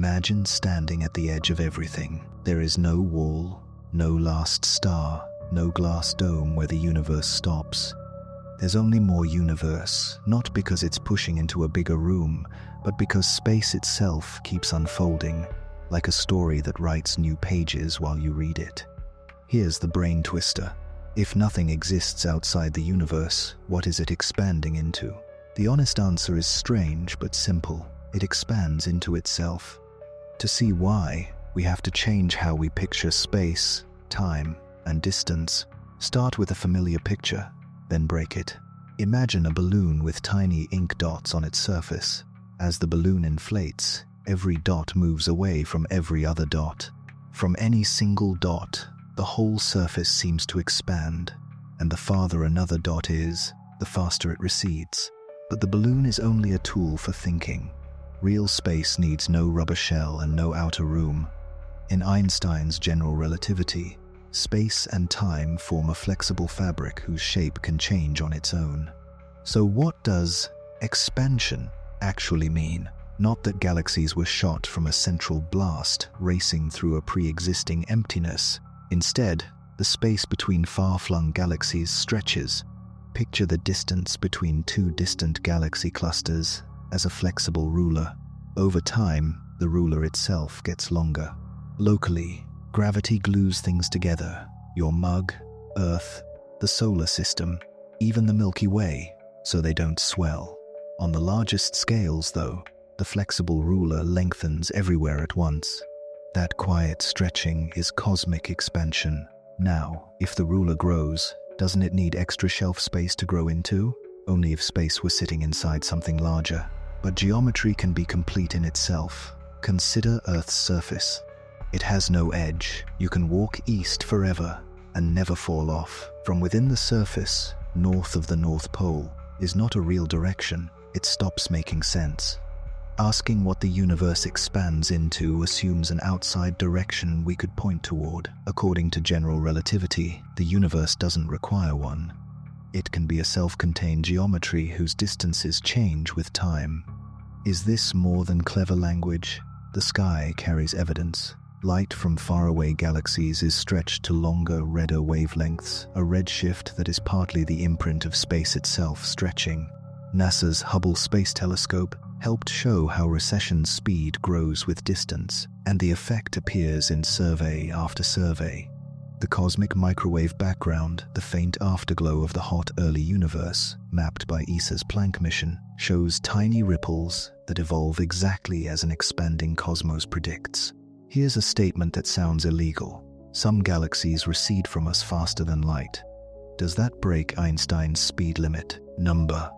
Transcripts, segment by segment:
Imagine standing at the edge of everything. There is no wall, no last star, no glass dome where the universe stops. There's only more universe, not because it's pushing into a bigger room, but because space itself keeps unfolding, like a story that writes new pages while you read it. Here's the brain twister. If nothing exists outside the universe, what is it expanding into? The honest answer is strange but simple. It expands into itself. To see why, we have to change how we picture space, time, and distance. Start with a familiar picture, then break it. Imagine a balloon with tiny ink dots on its surface. As the balloon inflates, every dot moves away from every other dot. From any single dot, the whole surface seems to expand, and the farther another dot is, the faster it recedes. But the balloon is only a tool for thinking. Real space needs no rubber shell and no outer room. In Einstein's general relativity, space and time form a flexible fabric whose shape can change on its own. So what does expansion actually mean? Not that galaxies were shot from a central blast racing through a pre-existing emptiness. Instead, the space between far-flung galaxies stretches. Picture the distance between two distant galaxy clusters as a flexible ruler. Over time, the ruler itself gets longer. Locally, gravity glues things together. Your mug, Earth, the solar system, even the Milky Way, so they don't swell. On the largest scales, though, the flexible ruler lengthens everywhere at once. That quiet stretching is cosmic expansion. Now, if the ruler grows, doesn't it need extra shelf space to grow into? Only if space was sitting inside something larger. But geometry can be complete in itself. Consider Earth's surface. It has no edge. You can walk east forever and never fall off. From within the surface, north of the North Pole, is not a real direction. It stops making sense. Asking what the universe expands into assumes an outside direction we could point toward. According to general relativity, the universe doesn't require one. It can be a self-contained geometry whose distances change with time. Is this more than clever language? The sky carries evidence. Light from faraway galaxies is stretched to longer, redder wavelengths, a redshift that is partly the imprint of space itself stretching. NASA's Hubble Space Telescope helped show how recession speed grows with distance, and the effect appears in survey after survey. The cosmic microwave background, the faint afterglow of the hot early universe, mapped by ESA's Planck mission, shows tiny ripples that evolve exactly as an expanding cosmos predicts. Here's a statement that sounds illegal. Some galaxies recede from us faster than light. Does that break Einstein's speed limit? Number.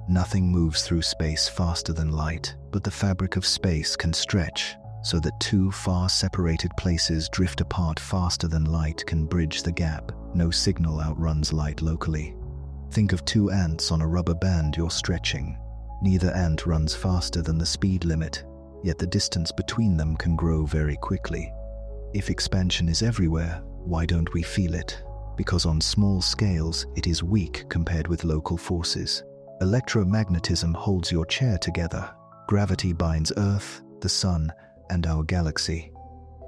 Nothing moves through space faster than light, but the fabric of space can stretch so that two far-separated places drift apart faster than light can bridge the gap. No signal outruns light locally. Think of two ants on a rubber band you're stretching. Neither ant runs faster than the speed limit, yet the distance between them can grow very quickly. If expansion is everywhere, why don't we feel it? Because on small scales, it is weak compared with local forces. Electromagnetism holds your chair together. Gravity binds Earth, the Sun, and our galaxy.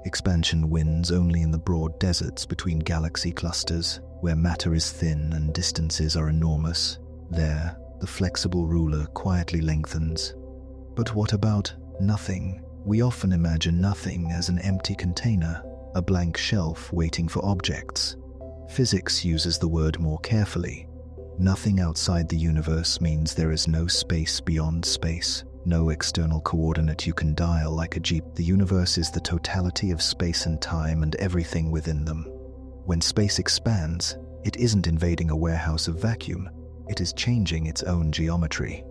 Expansion wins only in the broad deserts between galaxy clusters, where matter is thin and distances are enormous. There, the flexible ruler quietly lengthens. But what about nothing? We often imagine nothing as an empty container, a blank shelf waiting for objects. Physics uses the word more carefully. Nothing outside the universe means there is no space beyond space, no external coordinate you can dial like a Jeep. The universe is the totality of space and time and everything within them. When space expands, it isn't invading a warehouse of vacuum, it is changing its own geometry.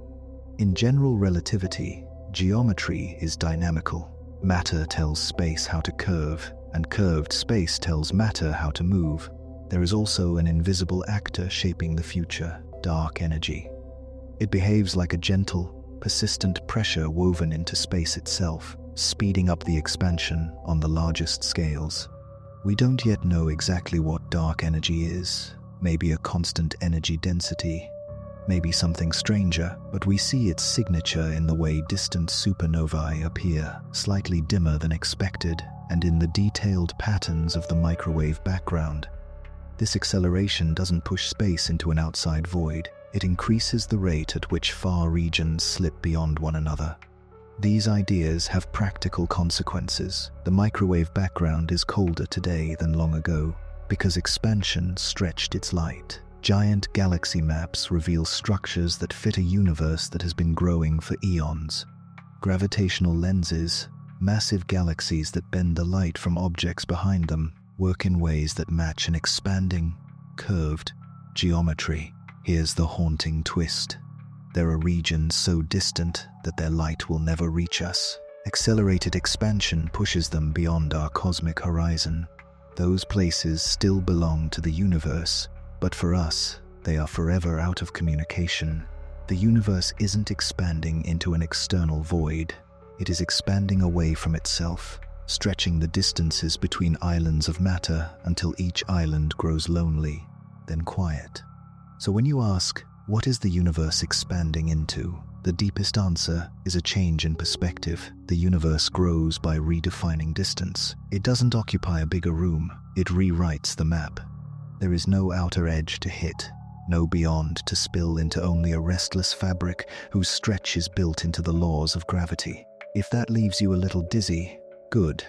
In general relativity, geometry is dynamical. Matter tells space how to curve, and curved space tells matter how to move. There is also an invisible actor shaping the future, dark energy. It behaves like a gentle, persistent pressure woven into space itself, speeding up the expansion on the largest scales. We don't yet know exactly what dark energy is, maybe a constant energy density, maybe something stranger, but we see its signature in the way distant supernovae appear, slightly dimmer than expected, and in the detailed patterns of the microwave background. This acceleration doesn't push space into an outside void, it increases the rate at which far regions slip beyond one another. These ideas have practical consequences. The microwave background is colder today than long ago, because expansion stretched its light. Giant galaxy maps reveal structures that fit a universe that has been growing for eons. Gravitational lenses, massive galaxies that bend the light from objects behind them, work in ways that match an expanding, curved geometry. Here's the haunting twist. There are regions so distant that their light will never reach us. Accelerated expansion pushes them beyond our cosmic horizon. Those places still belong to the universe, but for us, they are forever out of communication. The universe isn't expanding into an external void. It is expanding away from itself, stretching the distances between islands of matter until each island grows lonely, then quiet. So when you ask, what is the universe expanding into? The deepest answer is a change in perspective. The universe grows by redefining distance. It doesn't occupy a bigger room, it rewrites the map. There is no outer edge to hit, no beyond to spill into only a restless fabric whose stretch is built into the laws of gravity. If that leaves you a little dizzy, good.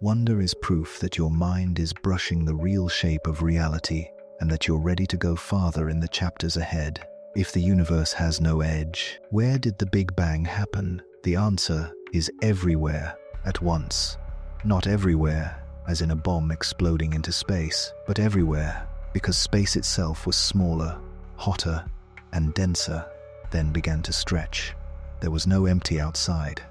Wonder is proof that your mind is brushing the real shape of reality and that you're ready to go farther in the chapters ahead. If the universe has no edge, where did the Big Bang happen? The answer is everywhere at once. Not everywhere, as in a bomb exploding into space, but everywhere, because space itself was smaller, hotter, and denser, then began to stretch. There was no empty outside.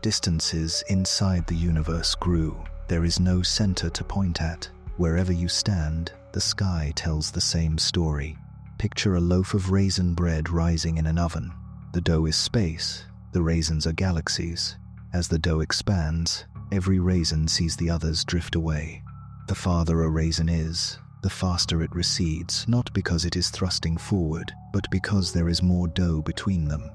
Distances inside the universe grew. There is no center to point at. Wherever you stand, the sky tells the same story. Picture a loaf of raisin bread rising in an oven. The dough is space, the raisins are galaxies. As the dough expands, every raisin sees the others drift away. The farther a raisin is, the faster it recedes, not because it is thrusting forward, but because there is more dough between them.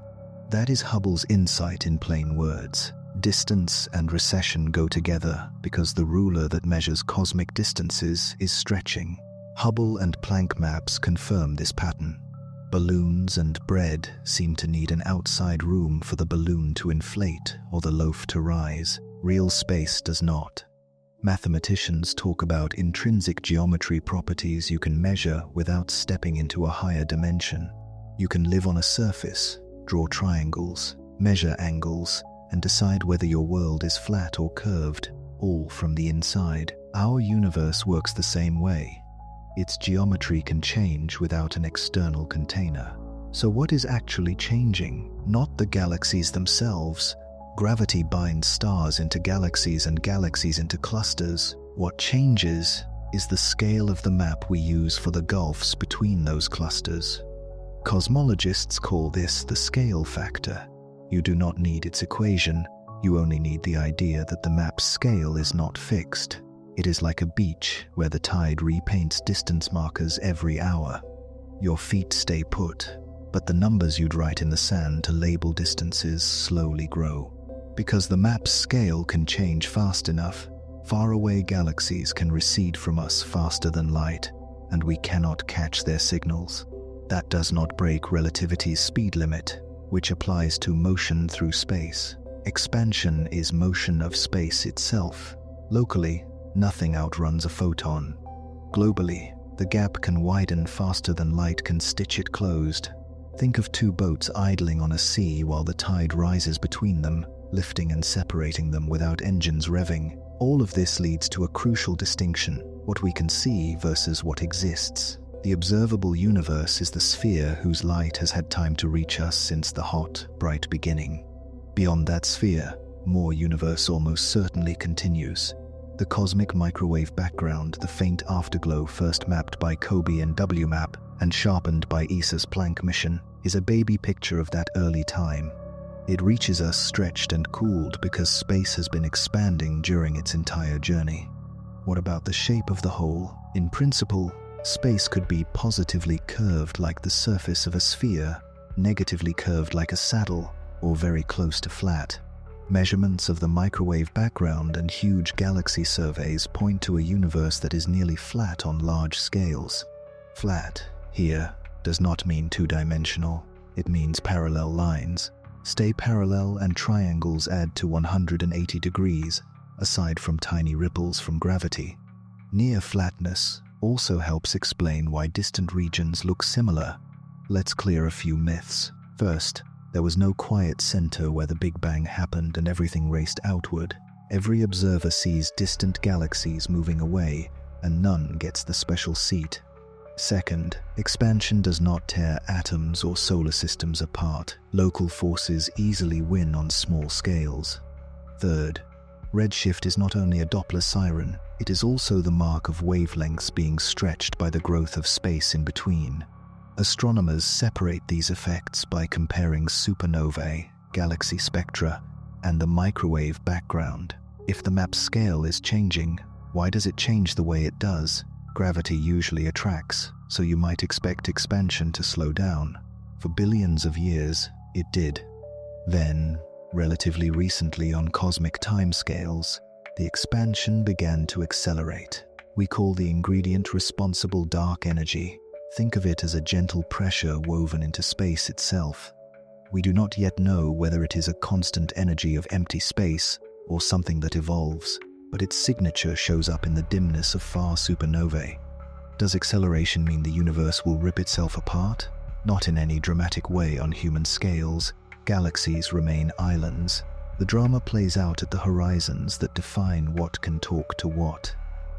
That is Hubble's insight in plain words. Distance and recession go together because the ruler that measures cosmic distances is stretching. Hubble and Planck maps confirm this pattern. Balloons and bread seem to need an outside room for the balloon to inflate or the loaf to rise. Real space does not. Mathematicians talk about intrinsic geometry properties you can measure without stepping into a higher dimension. You can live on a surface, draw triangles, measure angles, and decide whether your world is flat or curved, all from the inside. Our universe works the same way. Its geometry can change without an external container. So what is actually changing? Not the galaxies themselves. Gravity binds stars into galaxies and galaxies into clusters. What changes is the scale of the map we use for the gulfs between those clusters. Cosmologists call this the scale factor. You do not need its equation, you only need the idea that the map's scale is not fixed. It is like a beach where the tide repaints distance markers every hour. Your feet stay put, but the numbers you'd write in the sand to label distances slowly grow. Because the map's scale can change fast enough, faraway galaxies can recede from us faster than light, and we cannot catch their signals. That does not break relativity's speed limit, which applies to motion through space. Expansion is motion of space itself. Locally, nothing outruns a photon. Globally, the gap can widen faster than light can stitch it closed. Think of two boats idling on a sea while the tide rises between them, lifting and separating them without engines revving. All of this leads to a crucial distinction, what we can see versus what exists. The observable universe is the sphere whose light has had time to reach us since the hot, bright beginning. Beyond that sphere, more universe almost certainly continues. The cosmic microwave background, the faint afterglow first mapped by Kobe and WMAP and sharpened by ESA's Planck mission, is a baby picture of that early time. It reaches us stretched and cooled because space has been expanding during its entire journey. What about the shape of the whole? In principle, Space could be positively curved like the surface of a sphere, negatively curved like a saddle, or very close to flat. Measurements of the microwave background and huge galaxy surveys point to a universe that is nearly flat on large scales. Flat, here, does not mean two-dimensional. It means parallel lines. Stay parallel and triangles add to 180 degrees, aside from tiny ripples from gravity. Near flatness also helps explain why distant regions look similar. Let's clear a few myths. First, there was no quiet center where the Big Bang happened and everything raced outward. Every observer sees distant galaxies moving away, and none gets the special seat. Second, expansion does not tear atoms or solar systems apart. Local forces easily win on small scales. Third, redshift is not only a Doppler siren, it is also the mark of wavelengths being stretched by the growth of space in between. Astronomers separate these effects by comparing supernovae, galaxy spectra, and the microwave background. If the map's scale is changing, why does it change the way it does? Gravity usually attracts, so you might expect expansion to slow down. For billions of years, it did. Then, relatively recently on cosmic timescales, the expansion began to accelerate. We call the ingredient responsible dark energy. Think of it as a gentle pressure woven into space itself. We do not yet know whether it is a constant energy of empty space or something that evolves, but its signature shows up in the dimness of far supernovae. Does acceleration mean the universe will rip itself apart? Not in any dramatic way on human scales. Galaxies remain islands. The drama plays out at the horizons that define what can talk to what.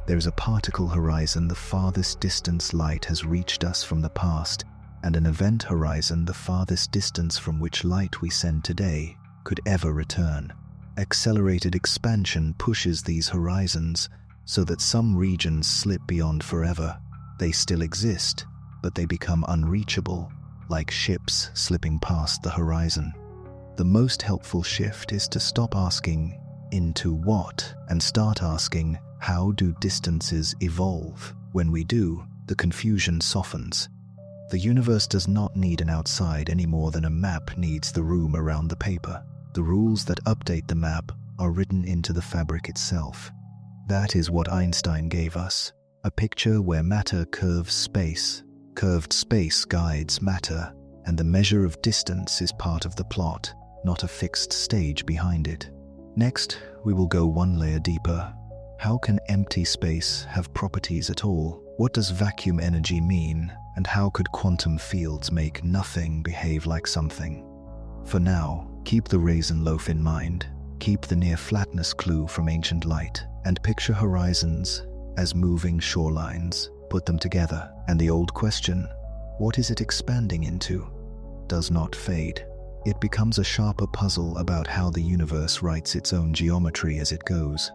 There is a particle horizon, the farthest distance light has reached us from the past, and an event horizon, the farthest distance from which light we send today could ever return. Accelerated expansion pushes these horizons so that some regions slip beyond forever. They still exist, but they become unreachable, like ships slipping past the horizon. The most helpful shift is to stop asking, into what, and start asking, how do distances evolve? When we do, the confusion softens. The universe does not need an outside any more than a map needs the room around the paper. The rules that update the map are written into the fabric itself. That is what Einstein gave us, a picture where matter curves space. Curved space guides matter, and the measure of distance is part of the plot, not a fixed stage behind it. Next, we will go one layer deeper. How can empty space have properties at all? What does vacuum energy mean, and how could quantum fields make nothing behave like something? For now, keep the raisin loaf in mind, keep the near-flatness clue from ancient light, and picture horizons as moving shorelines. Put them together, and the old question, what is it expanding into, does not fade. It becomes a sharper puzzle about how the universe writes its own geometry as it goes.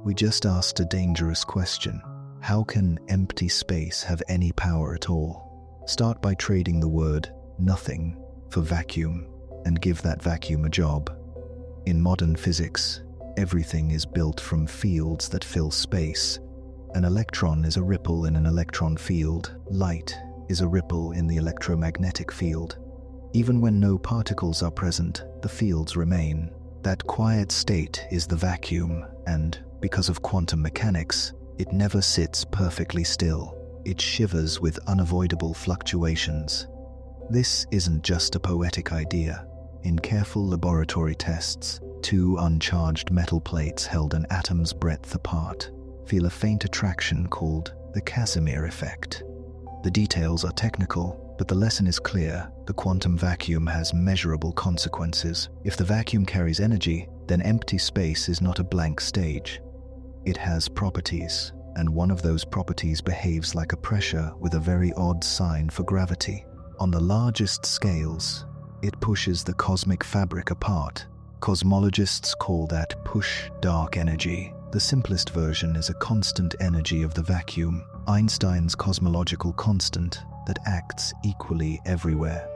We just asked a dangerous question. How can empty space have any power at all? Start by trading the word nothing for vacuum, and give that vacuum a job. In modern physics, everything is built from fields that fill space. An electron is a ripple in an electron field. Light is a ripple in the electromagnetic field. Even when no particles are present, the fields remain. That quiet state is the vacuum, and because of quantum mechanics, it never sits perfectly still. It shivers with unavoidable fluctuations. This isn't just a poetic idea. In careful laboratory tests, two uncharged metal plates held an atom's breadth apart feel a faint attraction called the Casimir effect. The details are technical, but the lesson is clear. The quantum vacuum has measurable consequences. If the vacuum carries energy, then empty space is not a blank stage. It has properties, and one of those properties behaves like a pressure with a very odd sign for gravity. On the largest scales, it pushes the cosmic fabric apart. Cosmologists call that push dark energy. The simplest version is a constant energy of the vacuum, Einstein's cosmological constant that acts equally everywhere.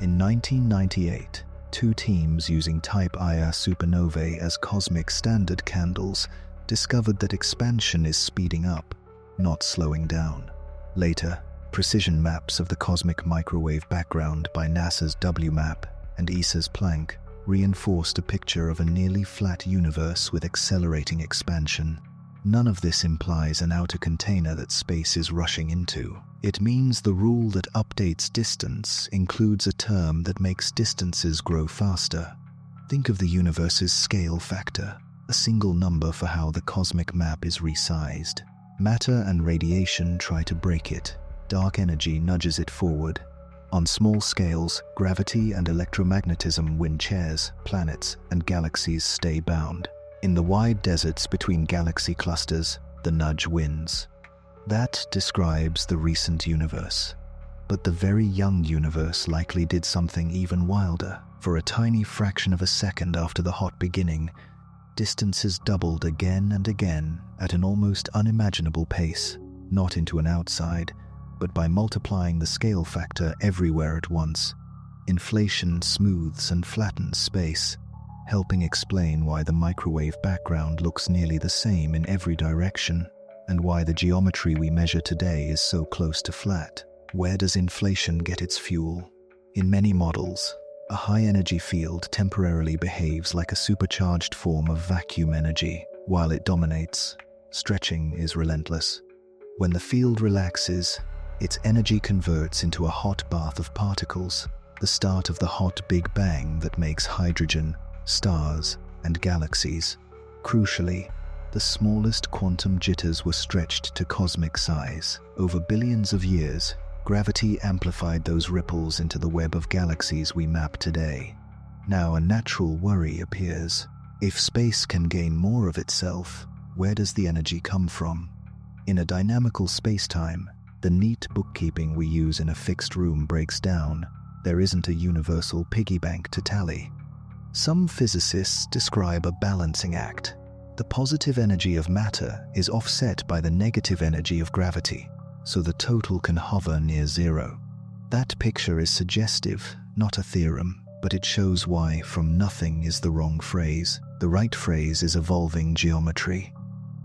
In 1998, two teams using Type Ia supernovae as cosmic standard candles discovered that expansion is speeding up, not slowing down. Later, precision maps of the cosmic microwave background by NASA's WMAP and ESA's Planck reinforced a picture of a nearly flat universe with accelerating expansion. None of this implies an outer container that space is rushing into. It means the rule that updates distance includes a term that makes distances grow faster. Think of the universe's scale factor, a single number for how the cosmic map is resized. Matter and radiation try to break it. Dark energy nudges it forward. On small scales, gravity and electromagnetism win chairs, planets, and galaxies stay bound. In the wide deserts between galaxy clusters, the nudge wins. That describes the recent universe. But the very young universe likely did something even wilder. For a tiny fraction of a second after the hot beginning, distances doubled again and again at an almost unimaginable pace, not into an outside, but by multiplying the scale factor everywhere at once. Inflation smooths and flattens space, helping explain why the microwave background looks nearly the same in every direction, and why the geometry we measure today is so close to flat. Where does inflation get its fuel? In many models, a high-energy field temporarily behaves like a supercharged form of vacuum energy. While it dominates, stretching is relentless. When the field relaxes, its energy converts into a hot bath of particles, the start of the hot Big Bang that makes hydrogen, stars, and galaxies. Crucially, the smallest quantum jitters were stretched to cosmic size. Over billions of years, gravity amplified those ripples into the web of galaxies we map today. Now a natural worry appears. If space can gain more of itself, where does the energy come from? In a dynamical spacetime, the neat bookkeeping we use in a fixed room breaks down. There isn't a universal piggy bank to tally. Some physicists describe a balancing act. The positive energy of matter is offset by the negative energy of gravity, so the total can hover near zero. That picture is suggestive, not a theorem, but it shows why "from nothing" is the wrong phrase. The right phrase is evolving geometry.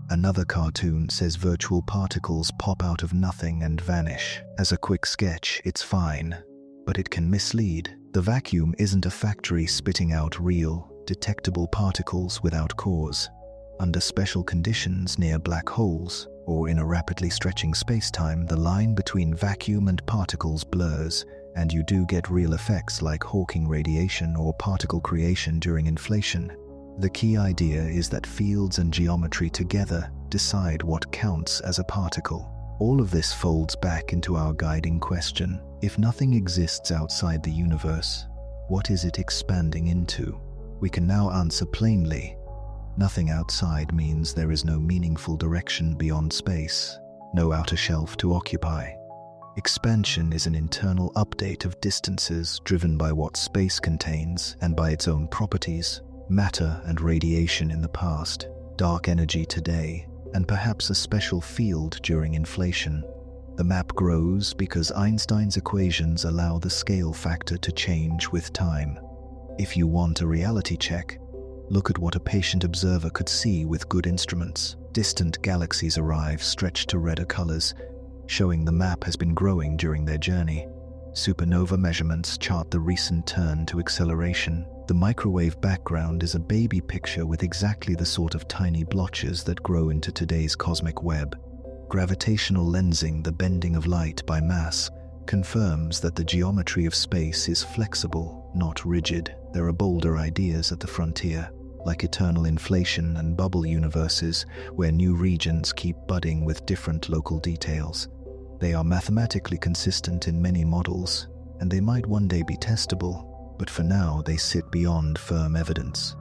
Another cartoon says virtual particles pop out of nothing and vanish. As a quick sketch, it's fine, but it can mislead. The vacuum isn't a factory spitting out real, detectable particles without cause. Under special conditions near black holes, or in a rapidly stretching spacetime, the line between vacuum and particles blurs, and you do get real effects like Hawking radiation or particle creation during inflation. The key idea is that fields and geometry together decide what counts as a particle. All of this folds back into our guiding question. If nothing exists outside the universe, what is it expanding into? We can now answer plainly. Nothing outside means there is no meaningful direction beyond space, no outer shelf to occupy. Expansion is an internal update of distances driven by what space contains and by its own properties, matter and radiation in the past, dark energy today, and perhaps a special field during inflation. The map grows because Einstein's equations allow the scale factor to change with time. If you want a reality check, look at what a patient observer could see with good instruments. Distant galaxies arrive stretched to redder colors, showing the map has been growing during their journey. Supernova measurements chart the recent turn to acceleration. The microwave background is a baby picture with exactly the sort of tiny blotches that grow into today's cosmic web. Gravitational lensing, the bending of light by mass, confirms that the geometry of space is flexible, not rigid. There are bolder ideas at the frontier, like eternal inflation and bubble universes, where new regions keep budding with different local details. They are mathematically consistent in many models, and they might one day be testable, but for now they sit beyond firm evidence.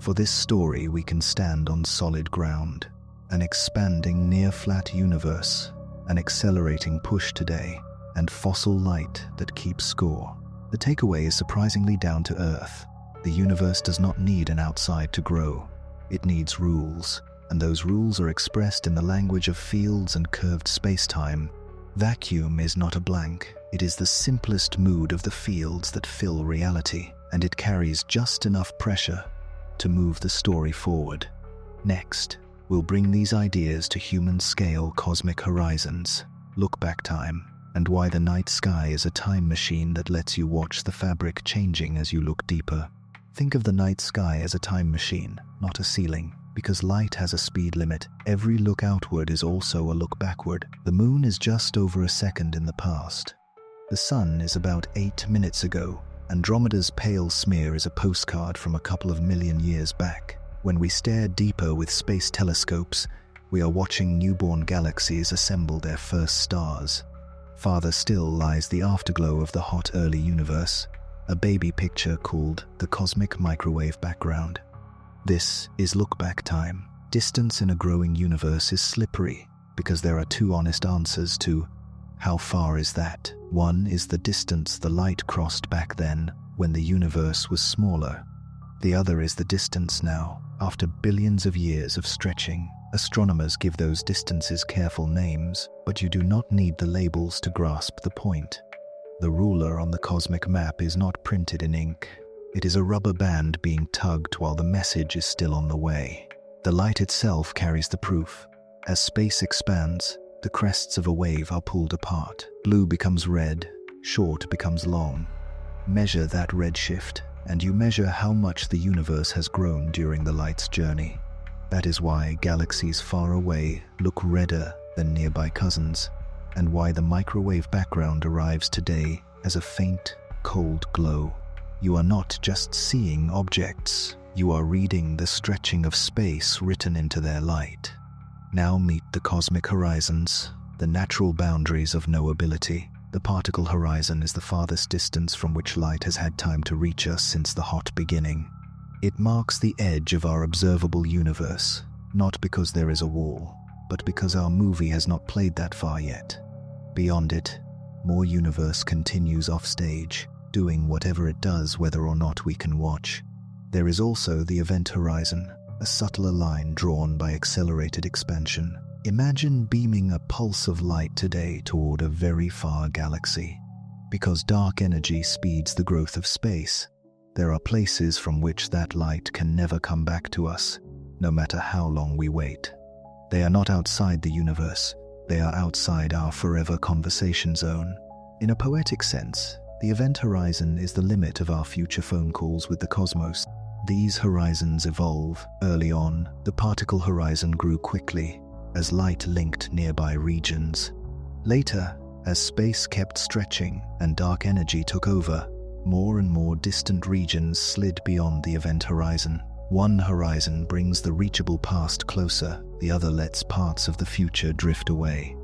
For this story, we can stand on solid ground. An expanding near-flat universe, an accelerating push today, and fossil light that keeps score. The takeaway is surprisingly down to earth. The universe does not need an outside to grow. It needs rules, and those rules are expressed in the language of fields and curved space-time. Vacuum is not a blank. It is the simplest mood of the fields that fill reality, and it carries just enough pressure to move the story forward. Next, we'll bring these ideas to human-scale cosmic horizons. look-back time, and why the night sky is a time machine that lets you watch the fabric changing as you look deeper. Think of the night sky as a time machine, not a ceiling. Because light has a speed limit, every look outward is also a look backward. The moon is just over a second in the past. The sun is about 8 minutes ago. Andromeda's pale smear is a postcard from a couple of million years back. When we stare deeper with space telescopes, we are watching newborn galaxies assemble their first stars. Farther still lies the afterglow of the hot early universe, a baby picture called the cosmic microwave background. This is look-back time. Distance in a growing universe is slippery because there are two honest answers to how far is that. One is the distance the light crossed back then when the universe was smaller. The other is the distance now, after billions of years of stretching. Astronomers give those distances careful names, but you do not need the labels to grasp the point. The ruler on the cosmic map is not printed in ink. It is a rubber band being tugged while the message is still on the way. The light itself carries the proof. As space expands, the crests of a wave are pulled apart. Blue becomes red, short becomes long. Measure that redshift, and you measure how much the universe has grown during the light's journey. That is why galaxies far away look redder than nearby cousins, and why the microwave background arrives today as a faint, cold glow. You are not just seeing objects, you are reading the stretching of space written into their light. Now meet the cosmic horizons, the natural boundaries of knowability. The particle horizon is the farthest distance from which light has had time to reach us since the hot beginning. It marks the edge of our observable universe, not because there is a wall, but because our movie has not played that far yet. Beyond it, more universe continues offstage, doing whatever it does whether or not we can watch. There is also the event horizon, a subtler line drawn by accelerated expansion. Imagine beaming a pulse of light today toward a very far galaxy. Because dark energy speeds the growth of space, there are places from which that light can never come back to us, no matter how long we wait. They are not outside the universe, they are outside our forever conversation zone. In a poetic sense, the event horizon is the limit of our future phone calls with the cosmos. These horizons evolve. Early on, the particle horizon grew quickly, as light linked nearby regions. Later, as space kept stretching and dark energy took over, more and more distant regions slid beyond the event horizon. One horizon brings the reachable past closer, the other lets parts of the future drift away.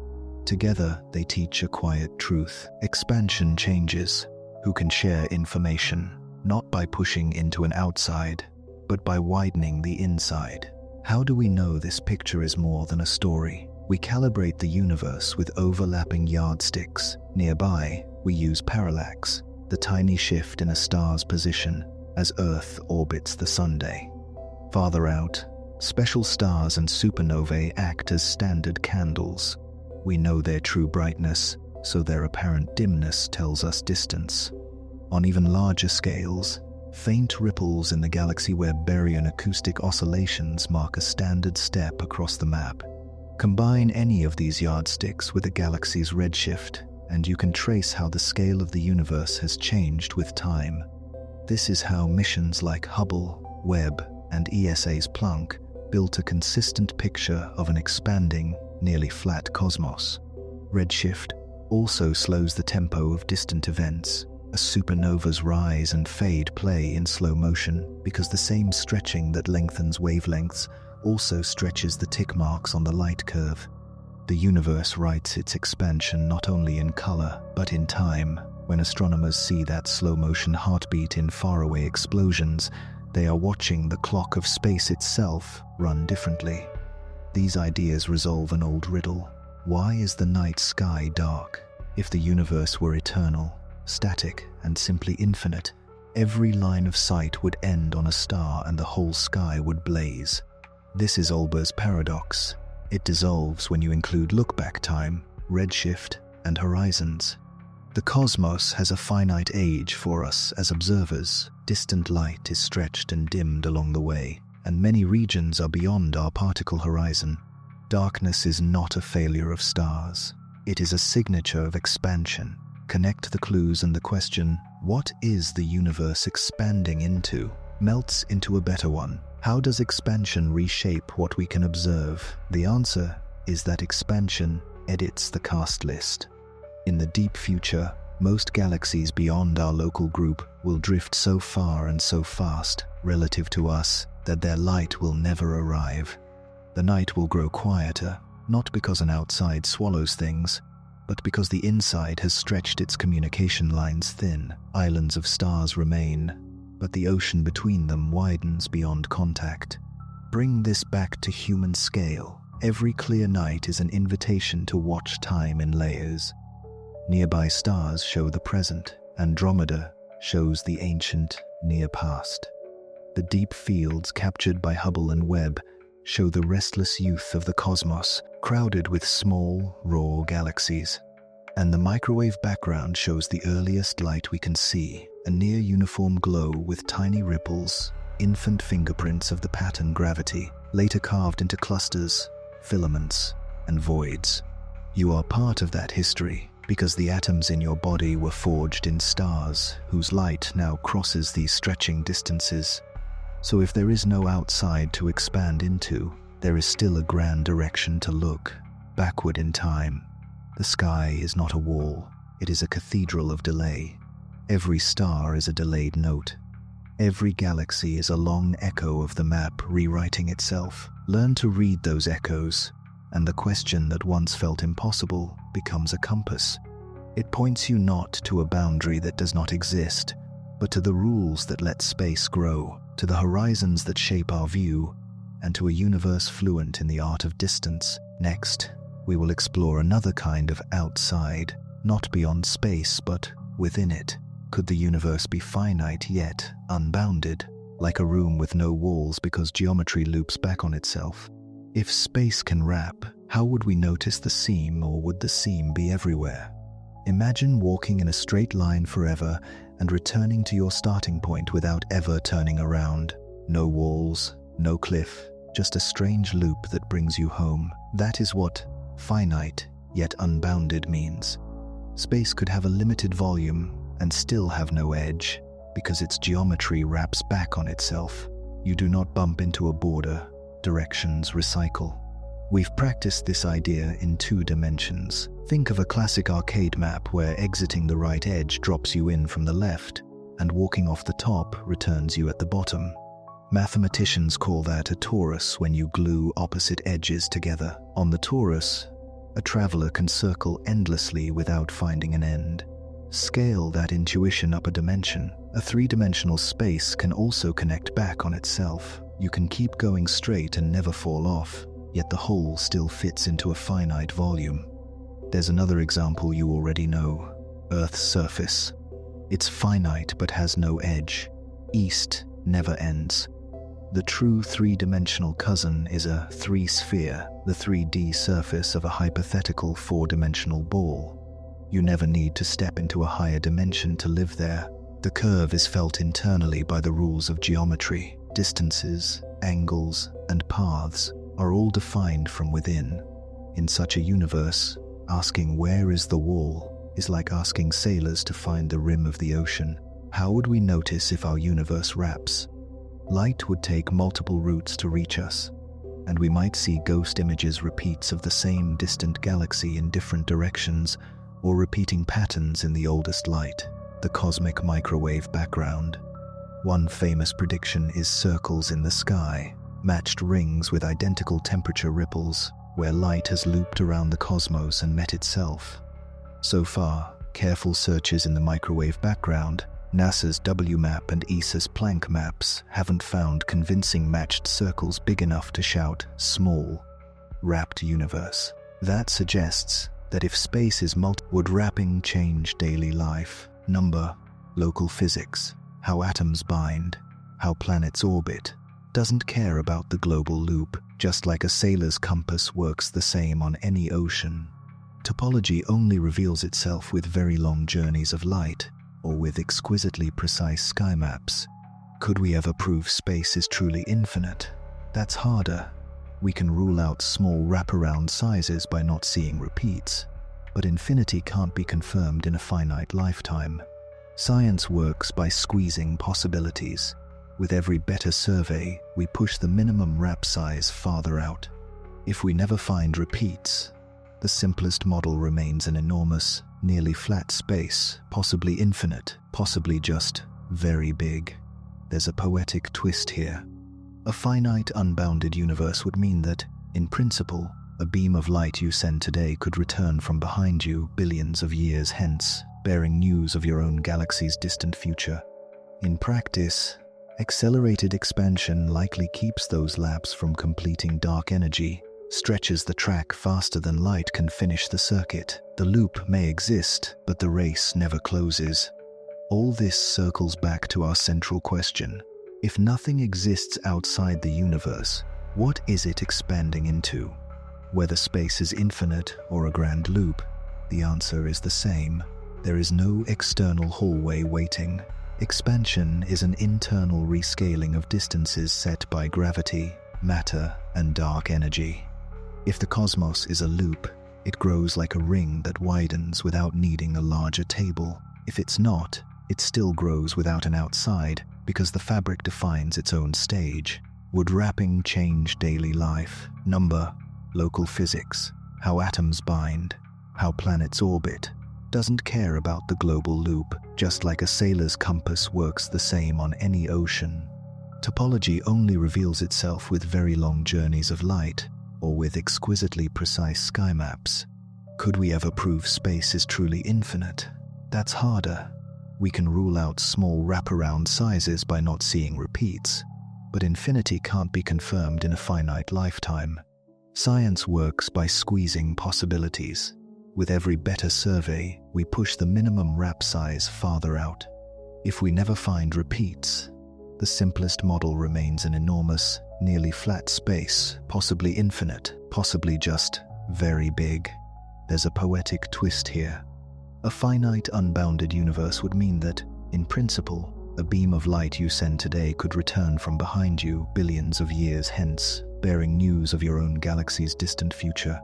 Together, they teach a quiet truth. Expansion changes. Who can share information, not by pushing into an outside, but by widening the inside. How do we know this picture is more than a story? We calibrate the universe with overlapping yardsticks. Nearby, we use parallax, the tiny shift in a star's position as Earth orbits the Sunday. Farther out, special stars and supernovae act as standard candles. We know their true brightness, so their apparent dimness tells us distance. On even larger scales, faint ripples in the galaxy web baryon acoustic oscillations mark a standard step across the map. Combine any of these yardsticks with a galaxy's redshift, and you can trace how the scale of the universe has changed with time. This is how missions like Hubble, Webb, and ESA's Planck built a consistent picture of an expanding, nearly flat cosmos. Redshift also slows the tempo of distant events. A supernova's rise and fade play in slow motion because the same stretching that lengthens wavelengths also stretches the tick marks on the light curve. The universe writes its expansion not only in color, but in time. When astronomers see that slow-motion heartbeat in faraway explosions, they are watching the clock of space itself run differently. These ideas resolve an old riddle. Why is the night sky dark? If the universe were eternal, static, and simply infinite, every line of sight would end on a star and the whole sky would blaze. This is Olber's paradox. It dissolves when you include look-back time, redshift, and horizons. The cosmos has a finite age for us as observers. Distant light is stretched and dimmed along the way, and many regions are beyond our particle horizon. Darkness is not a failure of stars. It is a signature of expansion. Connect the clues and the question, what is the universe expanding into, melts into a better one. How does expansion reshape what we can observe? The answer is that expansion edits the cast list. In the deep future, most galaxies beyond our local group will drift so far and so fast relative to us that their light will never arrive. The night will grow quieter, not because an outside swallows things, but because the inside has stretched its communication lines thin. Islands of stars remain, but the ocean between them widens beyond contact. Bring this back to human scale. Every clear night is an invitation to watch time in layers. Nearby stars show the present. Andromeda shows the ancient near past. The deep fields captured by Hubble and Webb show the restless youth of the cosmos, crowded with small, raw galaxies. And the microwave background shows the earliest light we can see, a near-uniform glow with tiny ripples, infant fingerprints of the pattern gravity, later carved into clusters, filaments, and voids. You are part of that history, because the atoms in your body were forged in stars, whose light now crosses these stretching distances. So if there is no outside to expand into, there is still a grand direction to look, backward in time. The sky is not a wall, it is a cathedral of delay. Every star is a delayed note. Every galaxy is a long echo of the map rewriting itself. Learn to read those echoes, and the question that once felt impossible becomes a compass. It points you not to a boundary that does not exist, but to the rules that let space grow, to the horizons that shape our view, and to a universe fluent in the art of distance. Next, we will explore another kind of outside, not beyond space, but within it. Could the universe be finite yet unbounded, like a room with no walls because geometry loops back on itself? If space can wrap, how would we notice the seam, or would the seam be everywhere? Imagine walking in a straight line forever and returning to your starting point without ever turning around. No walls, no cliff, just a strange loop that brings you home. That is what finite yet unbounded means. Space could have a limited volume and still have no edge, because its geometry wraps back on itself. You do not bump into a border. Directions recycle. We've practiced this idea in 2 dimensions. Think of a classic arcade map where exiting the right edge drops you in from the left, and walking off the top returns you at the bottom. Mathematicians call that a torus when you glue opposite edges together. On the torus, a traveler can circle endlessly without finding an end. Scale that intuition up a dimension. A 3-dimensional space can also connect back on itself. You can keep going straight and never fall off, yet the whole still fits into a finite volume. There's another example you already know: Earth's surface. It's finite but has no edge. East never ends. The true 3-dimensional cousin is a 3-sphere, the 3D surface of a hypothetical 4-dimensional ball. You never need to step into a higher dimension to live there. The curve is felt internally by the rules of geometry. Distances, angles, and paths are all defined from within. In such a universe, asking where is the wall is like asking sailors to find the rim of the ocean. How would we notice if our universe wraps? Light would take multiple routes to reach us, and we might see ghost images, repeats of the same distant galaxy in different directions, or repeating patterns in the oldest light, the cosmic microwave background. One famous prediction is circles in the sky, matched rings with identical temperature ripples, where light has looped around the cosmos and met itself. So far, careful searches in the microwave background, NASA's WMAP and ESA's Planck maps haven't found convincing matched circles big enough to shout small, wrapped universe. That suggests that if space is would wrapping change daily life, number, local physics, how atoms bind, how planets orbit, doesn't care about the global loop, just like a sailor's compass works the same on any ocean. Topology only reveals itself with very long journeys of light, or with exquisitely precise sky maps. Could we ever prove space is truly infinite? That's harder. We can rule out small wraparound sizes by not seeing repeats, but infinity can't be confirmed in a finite lifetime. Science works by squeezing possibilities. With every better survey, we push the minimum wrap size farther out. If we never find repeats, the simplest model remains an enormous, nearly flat space, possibly infinite, possibly just very big. There's a poetic twist here. A finite, unbounded universe would mean that, in principle, a beam of light you send today could return from behind you billions of years hence, bearing news of your own galaxy's distant future. In practice, accelerated expansion likely keeps those labs from completing dark energy, stretches the track faster than light can finish the circuit. The loop may exist, but the race never closes. All this circles back to our central question. If nothing exists outside the universe, what is it expanding into? Whether space is infinite or a grand loop, the answer is the same. There is no external hallway waiting. Expansion is an internal rescaling of distances set by gravity, matter, and dark energy. If the cosmos is a loop, it grows like a ring that widens without needing a larger table. If it's not, it still grows without an outside, because the fabric defines its own stage. Would wrapping change daily life, number, local physics, how atoms bind, how planets orbit? Doesn't care about the global loop, just like a sailor's compass works the same on any ocean. Topology only reveals itself with very long journeys of light, or with exquisitely precise sky maps. Could we ever prove space is truly infinite? That's harder. We can rule out small wraparound sizes by not seeing repeats, but infinity can't be confirmed in a finite lifetime. Science works by squeezing possibilities. With every better survey, we push the minimum wrap size farther out. If we never find repeats, the simplest model remains an enormous, nearly flat space, possibly infinite, possibly just very big. There's a poetic twist here. A finite, unbounded universe would mean that, in principle, a beam of light you send today could return from behind you billions of years hence, bearing news of your own galaxy's distant future.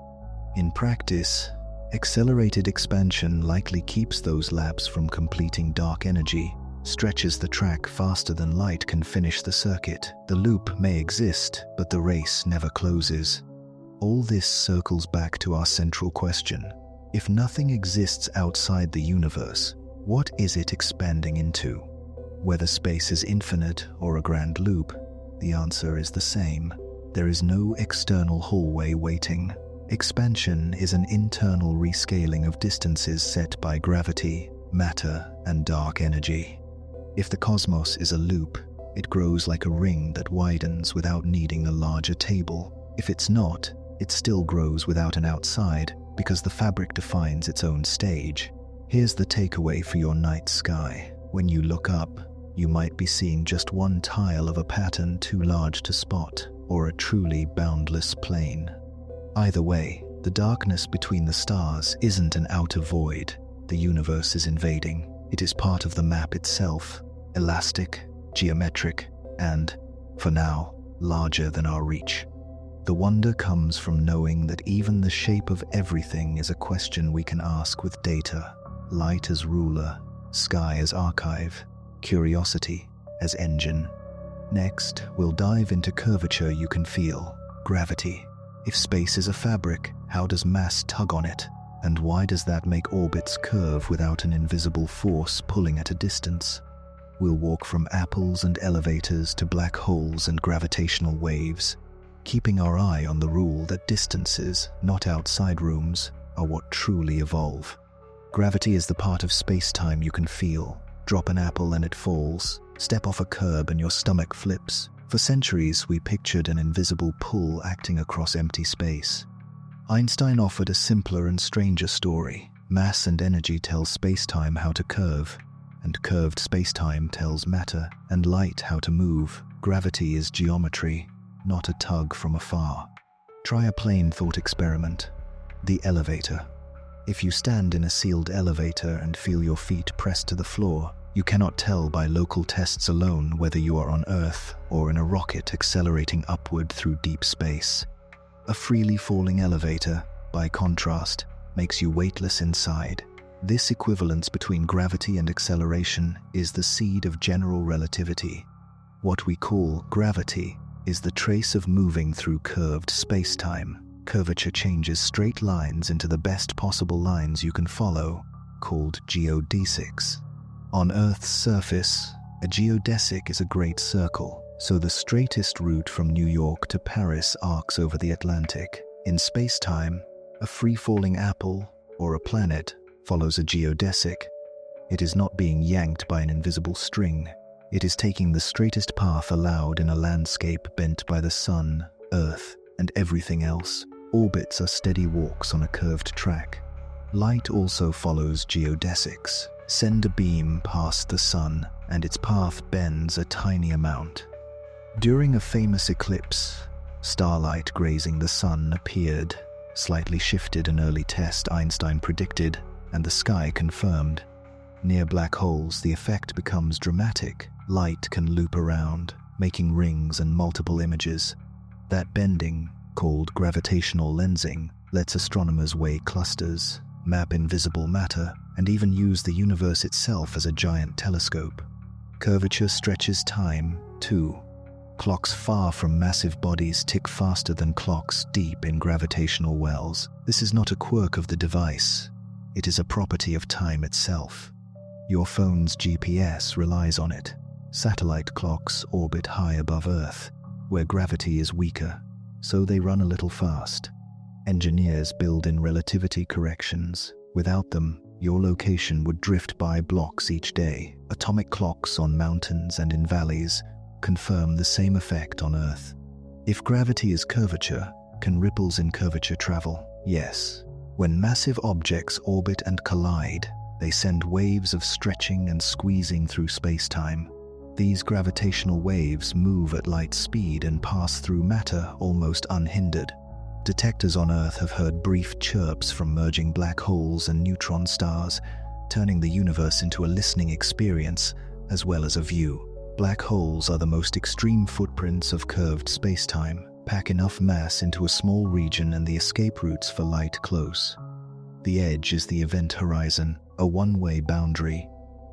In practice, accelerated expansion likely keeps those labs from completing dark energy, stretches the track faster than light can finish the circuit. The loop may exist, but the race never closes. All this circles back to our central question. If nothing exists outside the universe, what is it expanding into? Whether space is infinite or a grand loop, the answer is the same. There is no external hallway waiting. Expansion is an internal rescaling of distances set by gravity, matter, and dark energy. If the cosmos is a loop, it grows like a ring that widens without needing a larger table. If it's not, it still grows without an outside, because the fabric defines its own stage. Here's the takeaway for your night sky. When you look up, you might be seeing just one tile of a pattern too large to spot, or a truly boundless plane. Either way, the darkness between the stars isn't an outer void the universe is invading. It is part of the map itself, elastic, geometric, and, for now, larger than our reach. The wonder comes from knowing that even the shape of everything is a question we can ask with data, light as ruler, sky as archive, curiosity as engine. Next, we'll dive into curvature you can feel, gravity. If space is a fabric, how does mass tug on it? And why does that make orbits curve without an invisible force pulling at a distance? We'll walk from apples and elevators to black holes and gravitational waves, keeping our eye on the rule that distances, not outside rooms, are what truly evolve. Gravity is the part of space-time you can feel. Drop an apple and it falls. Step off a curb and your stomach flips. For centuries, we pictured an invisible pull acting across empty space. Einstein offered a simpler and stranger story. Mass and energy tell space-time how to curve, and curved space-time tells matter and light how to move. Gravity is geometry, not a tug from afar. Try a plain thought experiment. The elevator. If you stand in a sealed elevator and feel your feet pressed to the floor, you cannot tell by local tests alone whether you are on Earth or in a rocket accelerating upward through deep space. A freely falling elevator, by contrast, makes you weightless inside. This equivalence between gravity and acceleration is the seed of general relativity. What we call gravity is the trace of moving through curved space-time. Curvature changes straight lines into the best possible lines you can follow, called geodesics. On Earth's surface, a geodesic is a great circle, so the straightest route from New York to Paris arcs over the Atlantic. In space-time, a free-falling apple or a planet follows a geodesic. It is not being yanked by an invisible string. It is taking the straightest path allowed in a landscape bent by the sun, Earth, and everything else. Orbits are steady walks on a curved track. Light also follows geodesics. Send a beam past the sun, and its path bends a tiny amount. During a famous eclipse, starlight grazing the sun appeared, slightly shifted an early test Einstein predicted, and the sky confirmed. Near black holes, the effect becomes dramatic. Light can loop around, making rings and multiple images. That bending, called gravitational lensing, lets astronomers weigh clusters, map invisible matter, and even use the universe itself as a giant telescope. Curvature stretches time, too. Clocks far from massive bodies tick faster than clocks deep in gravitational wells. This is not a quirk of the device. It is a property of time itself. Your phone's GPS relies on it. Satellite clocks orbit high above Earth, where gravity is weaker, so they run a little fast. Engineers build in relativity corrections. Without them, your location would drift by blocks each day. Atomic clocks on mountains and in valleys confirm the same effect on Earth. If gravity is curvature, can ripples in curvature travel? Yes. When massive objects orbit and collide, they send waves of stretching and squeezing through space-time. These gravitational waves move at light speed and pass through matter almost unhindered. Detectors on Earth have heard brief chirps from merging black holes and neutron stars, turning the universe into a listening experience as well as a view. Black holes are the most extreme footprints of curved space-time, pack enough mass into a small region and the escape routes for light close. The edge is the event horizon, a one-way boundary.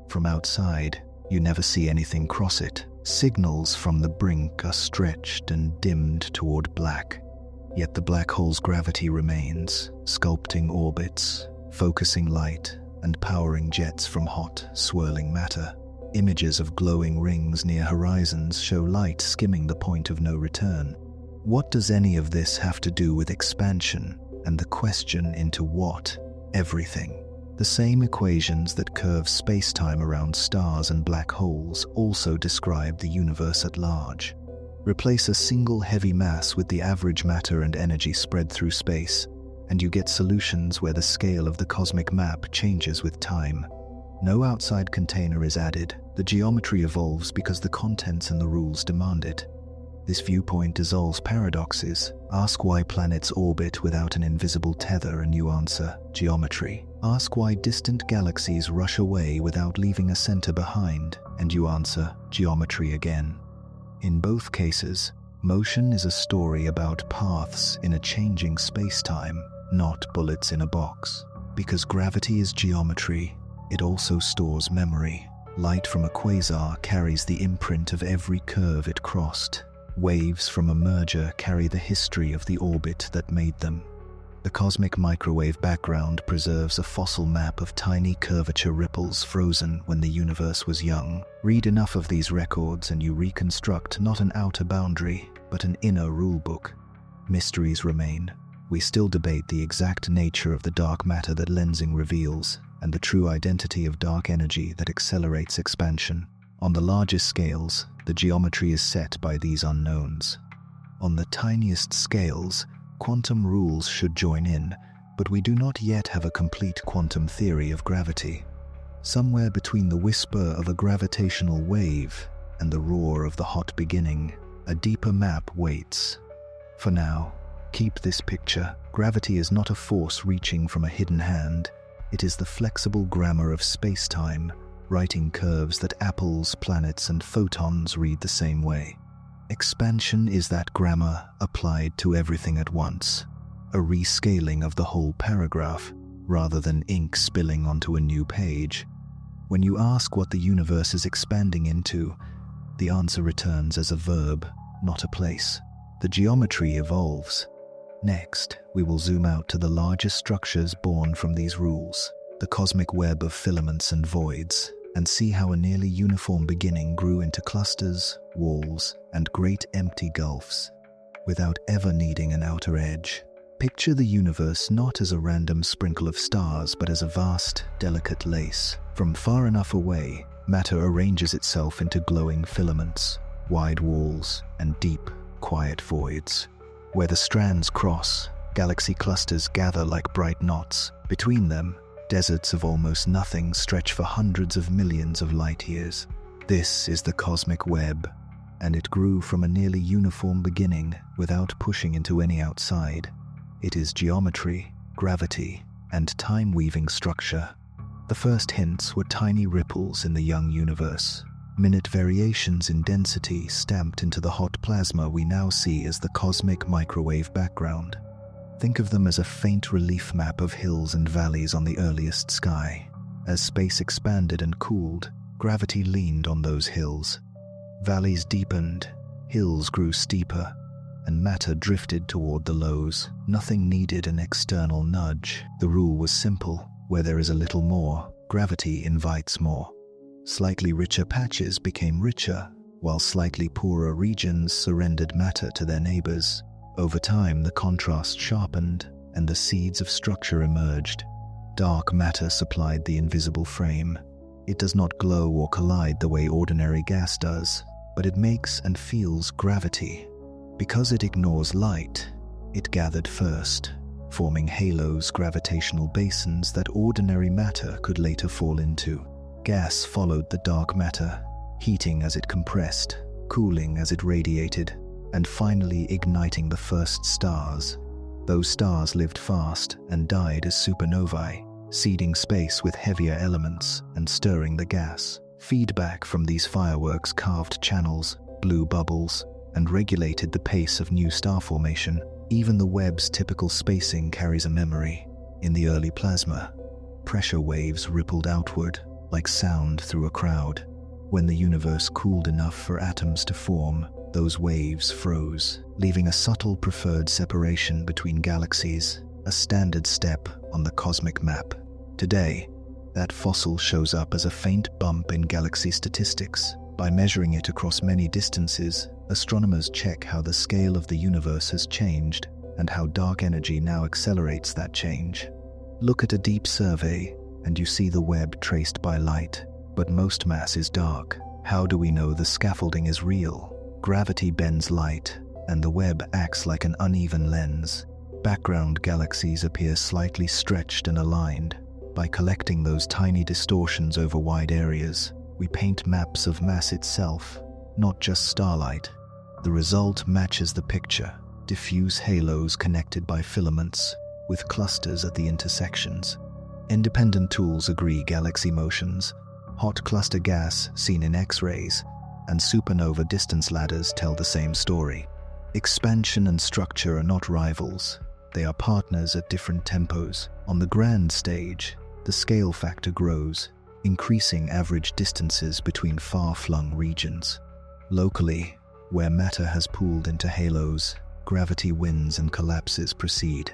From outside, you never see anything cross it. Signals from the brink are stretched and dimmed toward black. Yet the black hole's gravity remains, sculpting orbits, focusing light, and powering jets from hot, swirling matter. Images of glowing rings near horizons show light skimming the point of no return. What does any of this have to do with expansion and the question into what? Everything. The same equations that curve space-time around stars and black holes also describe the universe at large. Replace a single heavy mass with the average matter and energy spread through space, and you get solutions where the scale of the cosmic map changes with time. No outside container is added. The geometry evolves because the contents and the rules demand it. This viewpoint dissolves paradoxes. Ask why planets orbit without an invisible tether and you answer, geometry. Ask why distant galaxies rush away without leaving a center behind, and you answer, geometry again. In both cases, motion is a story about paths in a changing space-time, not bullets in a box. Because gravity is geometry, it also stores memory. Light from a quasar carries the imprint of every curve it crossed. Waves from a merger carry the history of the orbit that made them. The cosmic microwave background preserves a fossil map of tiny curvature ripples frozen when the universe was young. Read enough of these records and you reconstruct not an outer boundary, but an inner rulebook. Mysteries remain. We still debate the exact nature of the dark matter that lensing reveals, and the true identity of dark energy that accelerates expansion. On the largest scales, the geometry is set by these unknowns. On the tiniest scales, quantum rules should join in, but we do not yet have a complete quantum theory of gravity. Somewhere between the whisper of a gravitational wave and the roar of the hot beginning, a deeper map waits. For now, keep this picture. Gravity is not a force reaching from a hidden hand. It is the flexible grammar of space-time, writing curves that apples, planets, and photons read the same way. Expansion is that grammar applied to everything at once, a rescaling of the whole paragraph. rather than ink spilling onto a new page. When you ask what the universe is expanding into, the answer returns as a verb, not a place. The geometry evolves. Next, we will zoom out to the largest structures born from these rules, the cosmic web of filaments and voids, and see how a nearly uniform beginning grew into clusters, walls, and great empty gulfs, without ever needing an outer edge. Picture the universe not as a random sprinkle of stars, but as a vast, delicate lace. From far enough away, matter arranges itself into glowing filaments, wide walls, and deep, quiet voids. Where the strands cross, galaxy clusters gather like bright knots. Between them, deserts of almost nothing stretch for hundreds of millions of light years. This is the cosmic web, and it grew from a nearly uniform beginning without pushing into any outside. It is geometry, gravity, and time-weaving structure. The first hints were tiny ripples in the young universe, minute variations in density stamped into the hot plasma we now see as the cosmic microwave background. Think of them as a faint relief map of hills and valleys on the earliest sky. As space expanded and cooled, gravity leaned on those hills. Valleys deepened, hills grew steeper, and matter drifted toward the lows. Nothing needed an external nudge. The rule was simple. Where there is a little more, gravity invites more. Slightly richer patches became richer, while slightly poorer regions surrendered matter to their neighbors. Over time, the contrast sharpened, and the seeds of structure emerged. Dark matter supplied the invisible frame. It does not glow or collide the way ordinary gas does, but it makes and feels gravity. Because it ignores light, it gathered first, forming halos, gravitational basins that ordinary matter could later fall into. Gas followed the dark matter, heating as it compressed, cooling as it radiated, and finally igniting the first stars. Those stars lived fast and died as supernovae, seeding space with heavier elements and stirring the gas. Feedback from these fireworks carved channels, blew bubbles, and regulated the pace of new star formation. Even the web's typical spacing carries a memory. In the early plasma, pressure waves rippled outward, like sound through a crowd. When the universe cooled enough for atoms to form, those waves froze, leaving a subtle preferred separation between galaxies, a standard step on the cosmic map. Today, that fossil shows up as a faint bump in galaxy statistics. By measuring it across many distances, astronomers check how the scale of the universe has changed and how dark energy now accelerates that change. Look at a deep survey, and you see the web traced by light, but most mass is dark. How do we know the scaffolding is real? Gravity bends light, and the web acts like an uneven lens. Background galaxies appear slightly stretched and aligned. By collecting those tiny distortions over wide areas, we paint maps of mass itself, not just starlight. The result matches the picture: diffuse halos connected by filaments, with clusters at the intersections. Independent tools agree galaxy motions, hot cluster gas seen in X-rays, and supernova distance ladders tell the same story. Expansion and structure are not rivals. They are partners at different tempos. On the grand stage, the scale factor grows, increasing average distances between far-flung regions. Locally, where matter has pooled into halos, gravity wins and collapses proceed.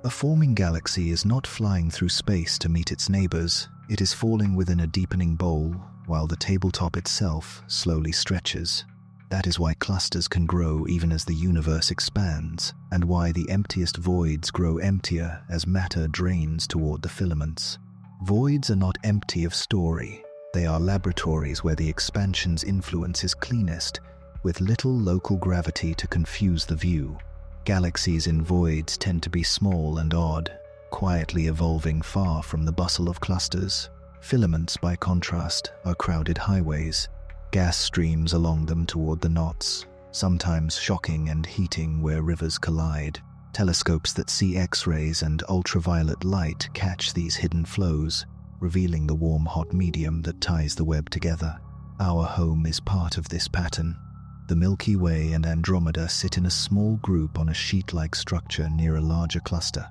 A forming galaxy is not flying through space to meet its neighbors. It is falling within a deepening bowl, while the tabletop itself slowly stretches. That is why clusters can grow even as the universe expands, and why the emptiest voids grow emptier as matter drains toward the filaments. Voids are not empty of story. They are laboratories where the expansion's influence is cleanest, with little local gravity to confuse the view. Galaxies in voids tend to be small and odd, quietly evolving far from the bustle of clusters. Filaments, by contrast, are crowded highways, gas streams along them toward the knots, sometimes shocking and heating where rivers collide. Telescopes that see X-rays and ultraviolet light catch these hidden flows, revealing the warm hot medium that ties the web together. Our home is part of this pattern. The Milky Way and Andromeda sit in a small group on a sheet-like structure near a larger cluster.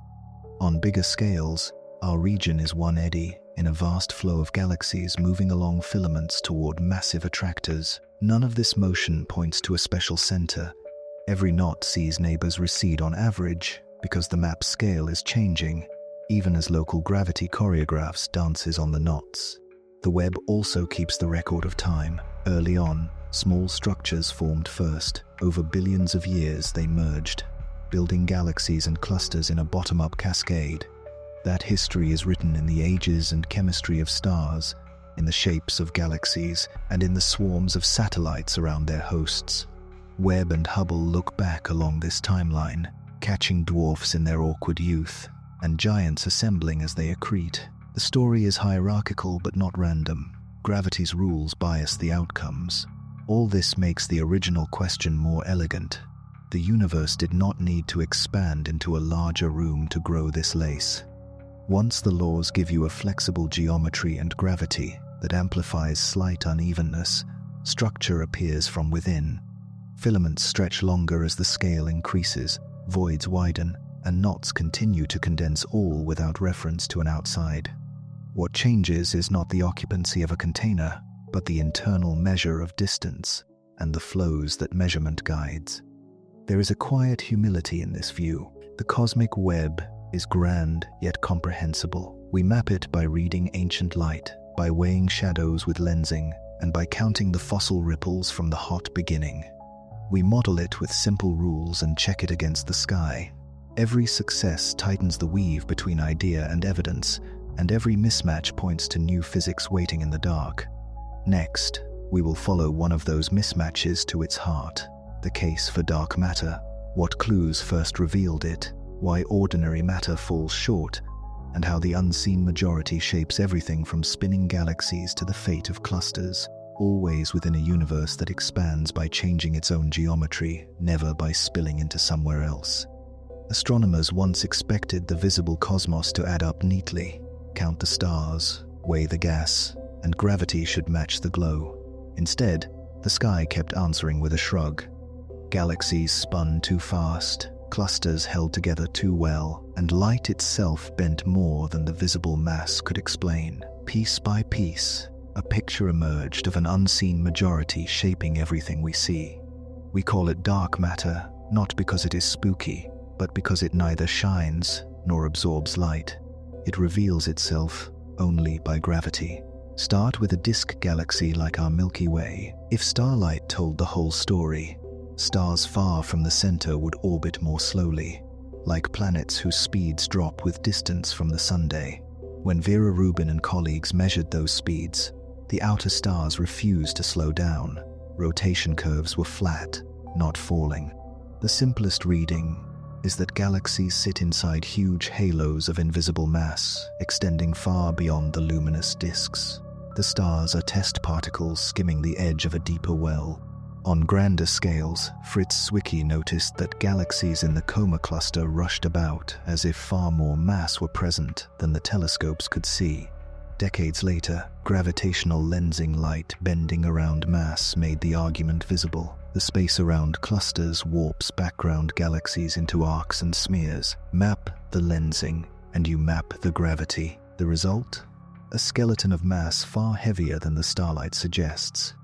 On bigger scales, Our region is one eddy in a vast flow of galaxies moving along filaments toward massive attractors. None of this motion points to a special center. Every knot sees neighbors recede on average because the map's scale is changing, even as local gravity choreographs dances on the knots. The web also keeps the record of time. Early on, small structures formed first. Over billions of years, they merged, building galaxies and clusters in a bottom-up cascade. That history is written in the ages and chemistry of stars, in the shapes of galaxies, and in the swarms of satellites around their hosts. Webb and Hubble look back along this timeline, catching dwarfs in their awkward youth, and giants assembling as they accrete. The story is hierarchical but not random. Gravity's rules bias the outcomes. All this makes the original question more elegant. The universe did not need to expand into a larger room to grow this lace. Once the laws give you a flexible geometry and gravity that amplifies slight unevenness, structure appears from within. Filaments stretch longer as the scale increases, voids widen, and knots continue to condense, all without reference to an outside. What changes is not the occupancy of a container, but the internal measure of distance and the flows that measurement guides. There is a quiet humility in this view. The cosmic web is grand yet comprehensible. We map it by reading ancient light, by weighing shadows with lensing, and by counting the fossil ripples from the hot beginning. We model it with simple rules and check it against the sky. Every success tightens the weave between idea and evidence, and every mismatch points to new physics waiting in the dark. Next, we will follow one of those mismatches to its heart, the case for dark matter, what clues first revealed it, why ordinary matter falls short, and how the unseen majority shapes everything from spinning galaxies to the fate of clusters, always within a universe that expands by changing its own geometry, never by spilling into somewhere else. Astronomers once expected the visible cosmos to add up neatly, count the stars, weigh the gas, and gravity should match the glow. Instead, the sky kept answering with a shrug. Galaxies spun too fast, clusters held together too well, and light itself bent more than the visible mass could explain. Piece by piece, a picture emerged of an unseen majority shaping everything we see. We call it dark matter, not because it is spooky, but because it neither shines nor absorbs light. It reveals itself only by gravity. Start with a disk galaxy like our Milky Way. If starlight told the whole story, stars far from the center would orbit more slowly, like planets whose speeds drop with distance from the sunday. When Vera Rubin and colleagues measured those speeds, the outer stars refused to slow down. Rotation curves were flat, not falling. The simplest reading is that galaxies sit inside huge halos of invisible mass, extending far beyond the luminous disks. The stars are test particles skimming the edge of a deeper well. On grander scales, Fritz Zwicky noticed that galaxies in the Coma cluster rushed about as if far more mass were present than the telescopes could see. Decades later, gravitational lensing light bending around mass made the argument visible. The space around clusters warps background galaxies into arcs and smears. Map the lensing, and you map the gravity. The result? A skeleton of mass far heavier than the starlight suggests.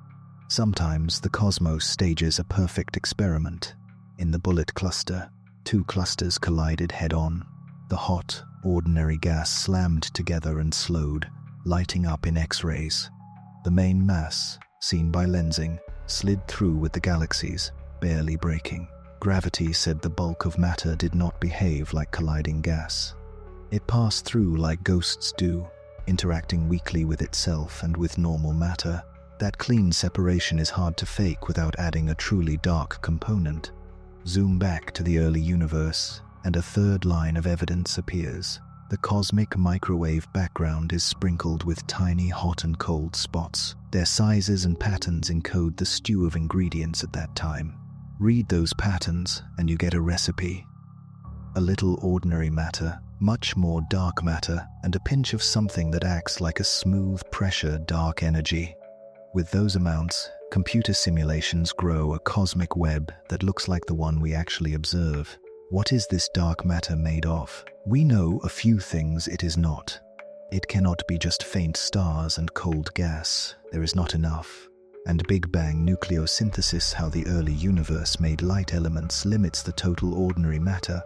Sometimes the cosmos stages a perfect experiment. In the Bullet cluster, two clusters collided head-on. The hot, ordinary gas slammed together and slowed, lighting up in X-rays. The main mass, seen by lensing, slid through with the galaxies, barely breaking. Gravity said the bulk of matter did not behave like colliding gas. It passed through like ghosts do, interacting weakly with itself and with normal matter. That clean separation is hard to fake without adding a truly dark component. Zoom back to the early universe, and a third line of evidence appears. The cosmic microwave background is sprinkled with tiny hot and cold spots. Their sizes and patterns encode the stew of ingredients at that time. Read those patterns, and you get a recipe. A little ordinary matter, much more dark matter, and a pinch of something that acts like a smooth pressure dark energy. With those amounts, computer simulations grow a cosmic web that looks like the one we actually observe. What is this dark matter made of? We know a few things it is not. It cannot be just faint stars and cold gas. There is not enough. And Big Bang nucleosynthesis, how the early universe made light elements, limits the total ordinary matter.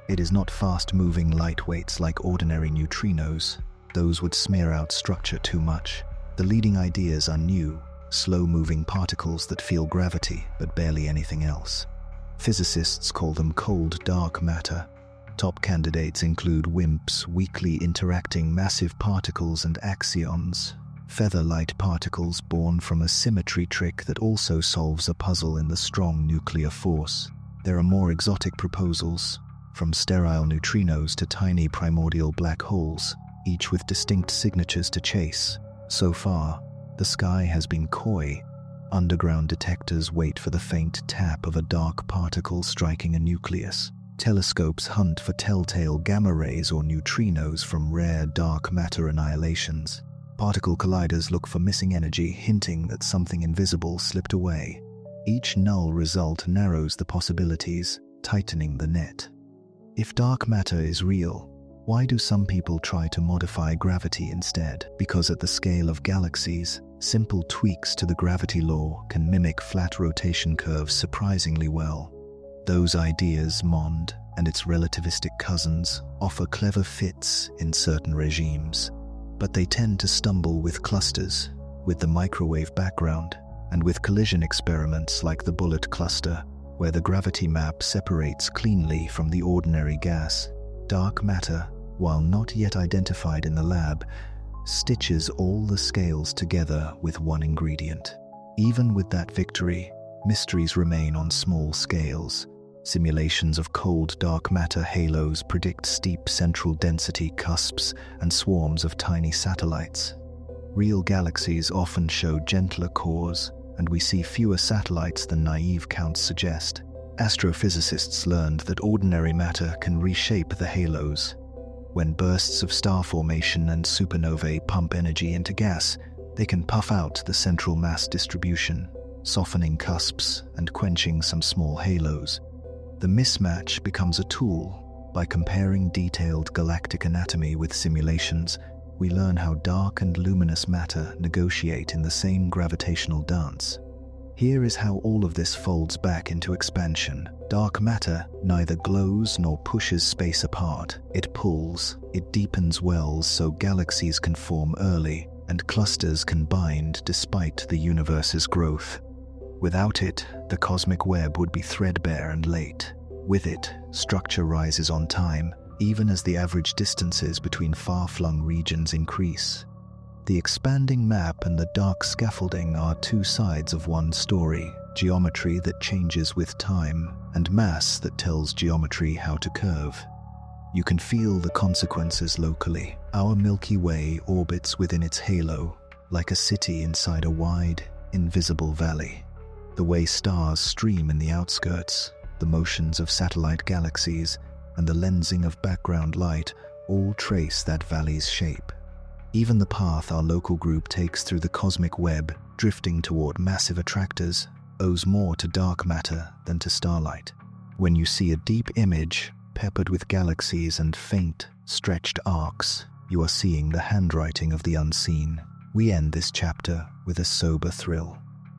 It is not fast-moving lightweights like ordinary neutrinos. Those would smear out structure too much. The leading ideas are new, slow-moving particles that feel gravity but barely anything else. Physicists call them cold dark matter. Top candidates include WIMPs, weakly interacting massive particles, and axions, feather-light particles born from a symmetry trick that also solves a puzzle in the strong nuclear force. There are more exotic proposals, from sterile neutrinos to tiny primordial black holes, each with distinct signatures to chase. So far, the sky has been coy. Underground detectors wait for the faint tap of a dark particle striking a nucleus. Telescopes hunt for telltale gamma rays or neutrinos from rare dark matter annihilations. Particle colliders look for missing energy, hinting that something invisible slipped away. Each null result narrows the possibilities, tightening the net. If dark matter is real, why do some people try to modify gravity instead? Because at the scale of galaxies, simple tweaks to the gravity law can mimic flat rotation curves surprisingly well. Those ideas, MOND, and its relativistic cousins, offer clever fits in certain regimes, but they tend to stumble with clusters, with the microwave background, and with collision experiments like the bullet cluster, where the gravity map separates cleanly from the ordinary gas. Dark matter, while not yet identified in the lab, stitches all the scales together with one ingredient. Even with that victory, mysteries remain on small scales. Simulations of cold dark matter halos predict steep central density cusps and swarms of tiny satellites. Real galaxies often show gentler cores, and we see fewer satellites than naive counts suggest. Astrophysicists learned that ordinary matter can reshape the halos. When bursts of star formation and supernovae pump energy into gas, they can puff out the central mass distribution, softening cusps and quenching some small halos. The mismatch becomes a tool. By comparing detailed galactic anatomy with simulations, we learn how dark and luminous matter negotiate in the same gravitational dance. Here is how all of this folds back into expansion. Dark matter neither glows nor pushes space apart. It pulls, it deepens wells so galaxies can form early and clusters can bind despite the universe's growth. Without it, the cosmic web would be threadbare and late. With it, structure rises on time, even as the average distances between far-flung regions increase. The expanding map and the dark scaffolding are two sides of one story: geometry that changes with time, and mass that tells geometry how to curve. You can feel the consequences locally. Our Milky Way orbits within its halo, like a city inside a wide, invisible valley. The way stars stream in the outskirts, the motions of satellite galaxies, and the lensing of background light all trace that valley's shape. Even the path our local group takes through the cosmic web, drifting toward massive attractors, owes more to dark matter than to starlight. When you see a deep image, peppered with galaxies and faint, stretched arcs, you are seeing the handwriting of the unseen. We end this chapter with a sober thrill.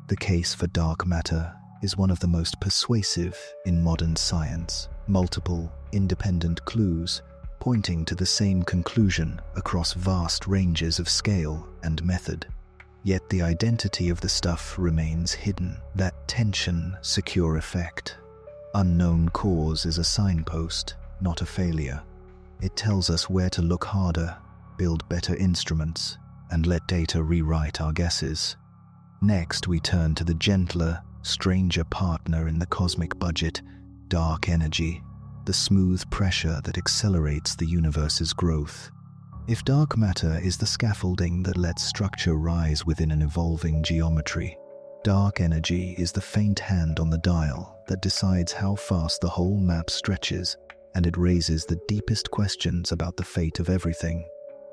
The case for dark matter is one of the most persuasive in modern science. Multiple, independent clues pointing to the same conclusion across vast ranges of scale and method. Yet the identity of the stuff remains hidden. That tension, secure effect. Unknown cause is a signpost, not a failure. It tells us where to look harder, build better instruments, and let data rewrite our guesses. Next, we turn to the gentler, stranger partner in the cosmic budget, dark energy, the smooth pressure that accelerates the universe's growth. If dark matter is the scaffolding that lets structure rise within an evolving geometry, dark energy is the faint hand on the dial that decides how fast the whole map stretches, and it raises the deepest questions about the fate of everything.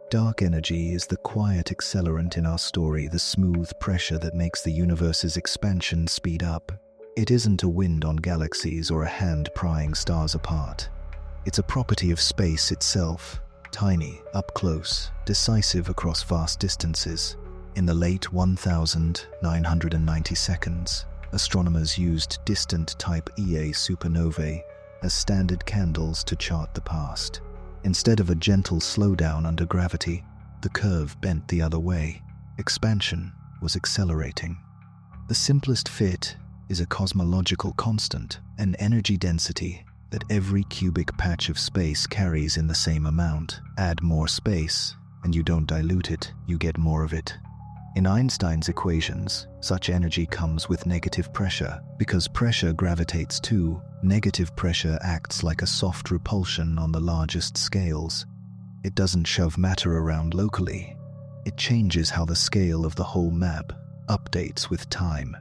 Dark energy is the quiet accelerant in our story, the smooth pressure that makes the universe's expansion speed up. It isn't a wind on galaxies or a hand prying stars apart. It's a property of space itself, tiny, up close, decisive across vast distances. In the late 1990 seconds, astronomers used distant Type Ia supernovae as standard candles to chart the past. Instead of a gentle slowdown under gravity, the curve bent the other way. Expansion was accelerating. The simplest fit is a cosmological constant, an energy density that every cubic patch of space carries in the same amount. Add more space, and you don't dilute it, you get more of it. In Einstein's equations, such energy comes with negative pressure. Because pressure gravitates too, negative pressure acts like a soft repulsion on the largest scales. It doesn't shove matter around locally. It changes how the scale of the whole map updates with time.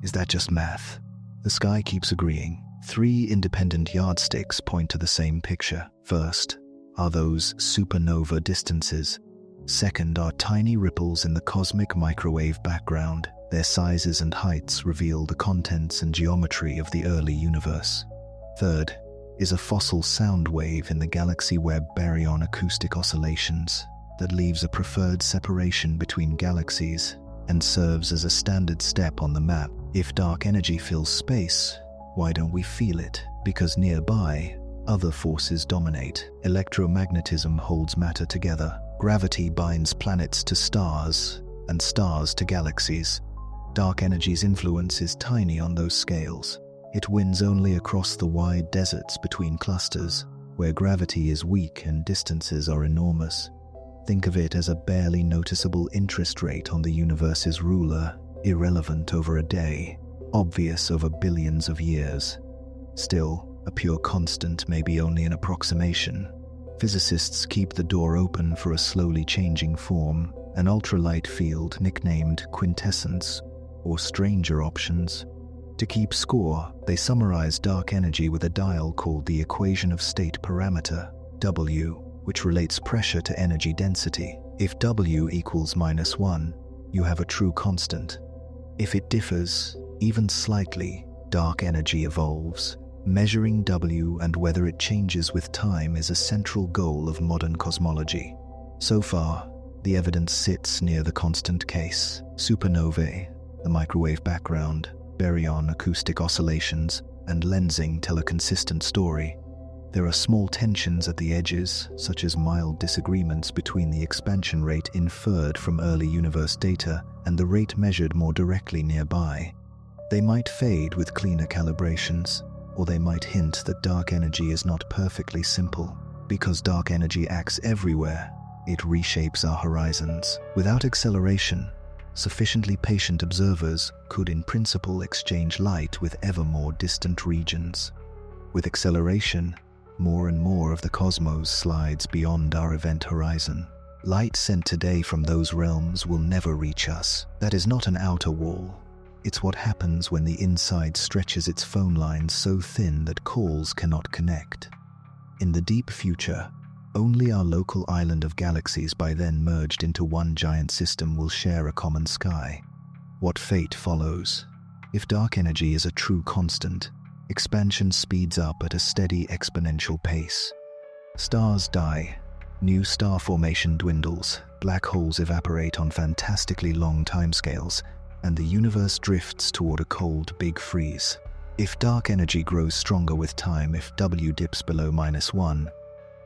Is that just math? The sky keeps agreeing. 3 independent yardsticks point to the same picture. First are those supernova distances. Second are tiny ripples in the cosmic microwave background. Their sizes and heights reveal the contents and geometry of the early universe. Third is a fossil sound wave in the galaxy web baryon acoustic oscillations that leaves a preferred separation between galaxies and serves as a standard step on the map. If dark energy fills space, why don't we feel it? Because nearby, other forces dominate. Electromagnetism holds matter together. Gravity binds planets to stars, and stars to galaxies. Dark energy's influence is tiny on those scales. It wins only across the wide deserts between clusters, where gravity is weak and distances are enormous. Think of it as a barely noticeable interest rate on the universe's ruler, irrelevant over a day, obvious over billions of years. Still, a pure constant may be only an approximation. Physicists keep the door open for a slowly changing form, an ultralight field nicknamed quintessence, or stranger options. To keep score, they summarize dark energy with a dial called the equation of state parameter, W, which relates pressure to energy density. If W equals -1, you have a true constant. If it differs, even slightly, dark energy evolves. Measuring W and whether it changes with time is a central goal of modern cosmology. So far, the evidence sits near the constant case. Supernovae, the microwave background, baryon acoustic oscillations, and lensing tell a consistent story. There are small tensions at the edges, such as mild disagreements between the expansion rate inferred from early universe data and the rate measured more directly nearby. They might fade with cleaner calibrations, or they might hint that dark energy is not perfectly simple. Because dark energy acts everywhere, it reshapes our horizons. Without acceleration, sufficiently patient observers could in principle exchange light with ever more distant regions. With acceleration, more and more of the cosmos slides beyond our event horizon. Light sent today from those realms will never reach us. That is not an outer wall. It's what happens when the inside stretches its phone lines so thin that calls cannot connect. In the deep future, only our local island of galaxies by then merged into one giant system will share a common sky. What fate follows? If dark energy is a true constant, expansion speeds up at a steady exponential pace. Stars die, new star formation dwindles, black holes evaporate on fantastically long timescales, and the universe drifts toward a cold big freeze. If dark energy grows stronger with time, if W dips below -1,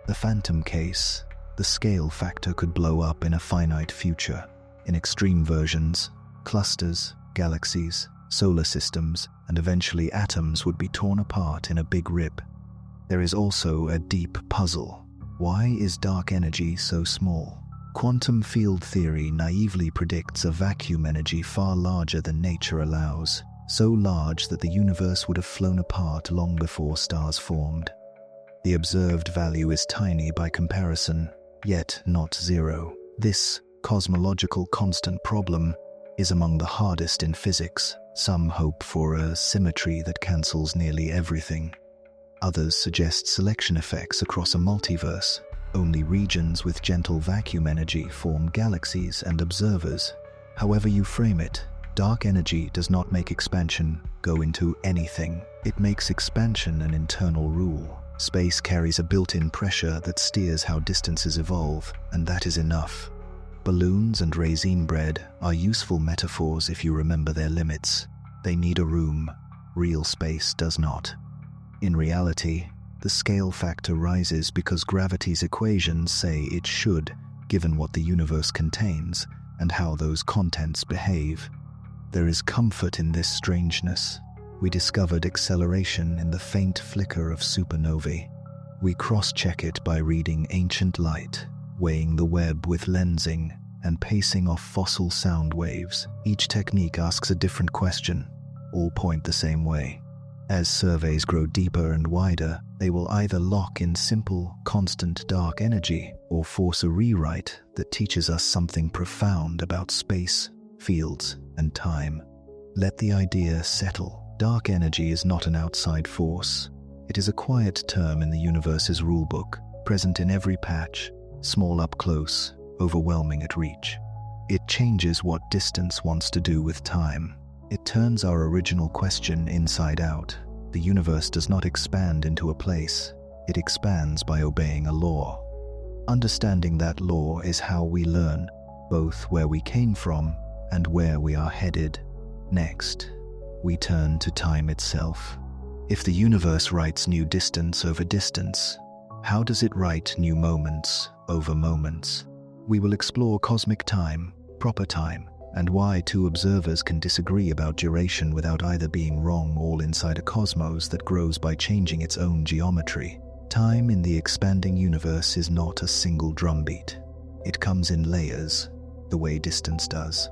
the phantom case, the scale factor could blow up in a finite future. In extreme versions, clusters, galaxies, solar systems, and eventually atoms would be torn apart in a big rip. There is also a deep puzzle. Why is dark energy so small? Quantum field theory naively predicts a vacuum energy far larger than nature allows, so large that the universe would have flown apart long before stars formed. The observed value is tiny by comparison, yet not zero. This cosmological constant problem is among the hardest in physics. Some hope for a symmetry that cancels nearly everything. Others suggest selection effects across a multiverse. Only regions with gentle vacuum energy form galaxies and observers. However you frame it, Dark energy does not make expansion go into anything. It makes expansion an internal rule. Space carries a built-in pressure that steers how distances evolve, and that is enough. Balloons and raisin-bread are useful metaphors if you remember their limits. They need a room. Real space does not. In reality, the scale factor rises because gravity's equations say it should, given what the universe contains and how those contents behave. There is comfort in this strangeness. We discovered acceleration in the faint flicker of supernovae. We cross-check it by reading ancient light, weighing the web with lensing, and pacing off fossil sound waves. Each technique asks a different question. All point the same way. As surveys grow deeper and wider, they will either lock in simple, constant dark energy or force a rewrite that teaches us something profound about space, fields, and time. Let the idea settle. Dark energy is not an outside force. It is a quiet term in the universe's rulebook, present in every patch, small up close, overwhelming at reach. It changes what distance wants to do with time. It turns our original question inside out. The universe does not expand into a place. It expands by obeying a law. Understanding that law is how we learn, both where we came from and where we are headed. Next, we turn to time itself. If the universe writes new distance over distance, how does it write new moments over moments? We will explore cosmic time, proper time, and why two observers can disagree about duration without either being wrong, all inside a cosmos that grows by changing its own geometry. Time in the expanding universe is not a single drumbeat. It comes in layers, the way distance does.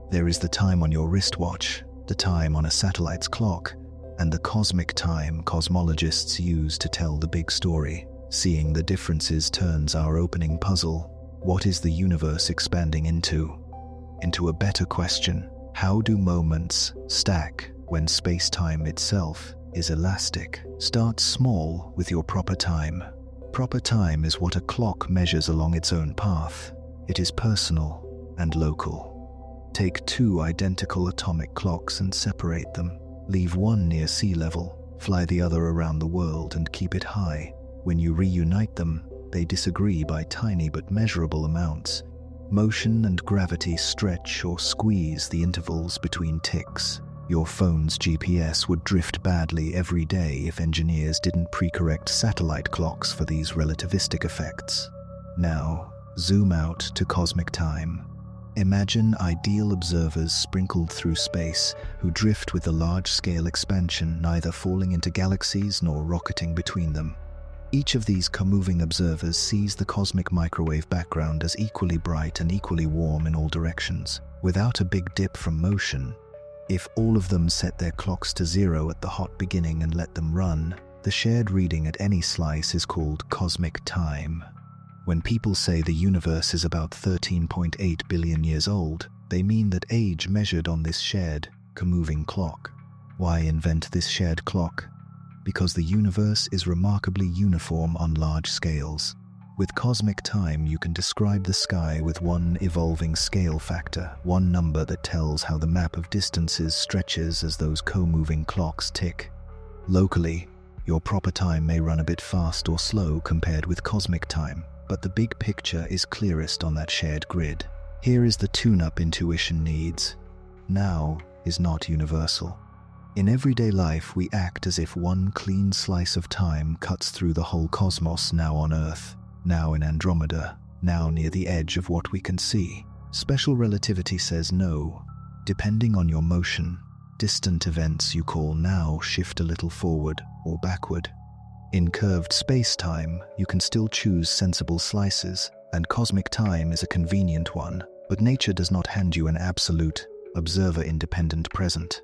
There is the time on your wristwatch, the time on a satellite's clock, and the cosmic time cosmologists use to tell the big story. Seeing the differences turns our opening puzzle. What is the universe expanding into? Into a better question: how do moments stack when space-time itself is elastic? Start small with your proper time. Proper time is what a clock measures along its own path. It is personal and local. Take two identical atomic clocks and separate them. Leave one near sea level, fly the other around the world and keep it high. When you reunite them, they disagree by tiny but measurable amounts. Motion and gravity stretch or squeeze the intervals between ticks. Your phone's GPS would drift badly every day if engineers didn't pre-correct satellite clocks for these relativistic effects. Now, zoom out to cosmic time. Imagine ideal observers sprinkled through space who drift with the large-scale expansion, neither falling into galaxies nor rocketing between them. Each of these co-moving observers sees the cosmic microwave background as equally bright and equally warm in all directions, without a big dip from motion. If all of them set their clocks to 0 at the hot beginning and let them run, the shared reading at any slice is called cosmic time. When people say the universe is about 13.8 billion years old, they mean that age measured on this shared, co-moving clock. Why invent this shared clock? Because the universe is remarkably uniform on large scales. With cosmic time, you can describe the sky with one evolving scale factor, one number that tells how the map of distances stretches as those co-moving clocks tick. Locally, your proper time may run a bit fast or slow compared with cosmic time, but the big picture is clearest on that shared grid. Here is the tune-up intuition needs. Now is not universal. In everyday life, we act as if one clean slice of time cuts through the whole cosmos, now on Earth, now in Andromeda, now near the edge of what we can see. Special relativity says no. Depending on your motion, distant events you call now shift a little forward or backward. In curved space-time, you can still choose sensible slices, and cosmic time is a convenient one, but nature does not hand you an absolute, observer-independent present.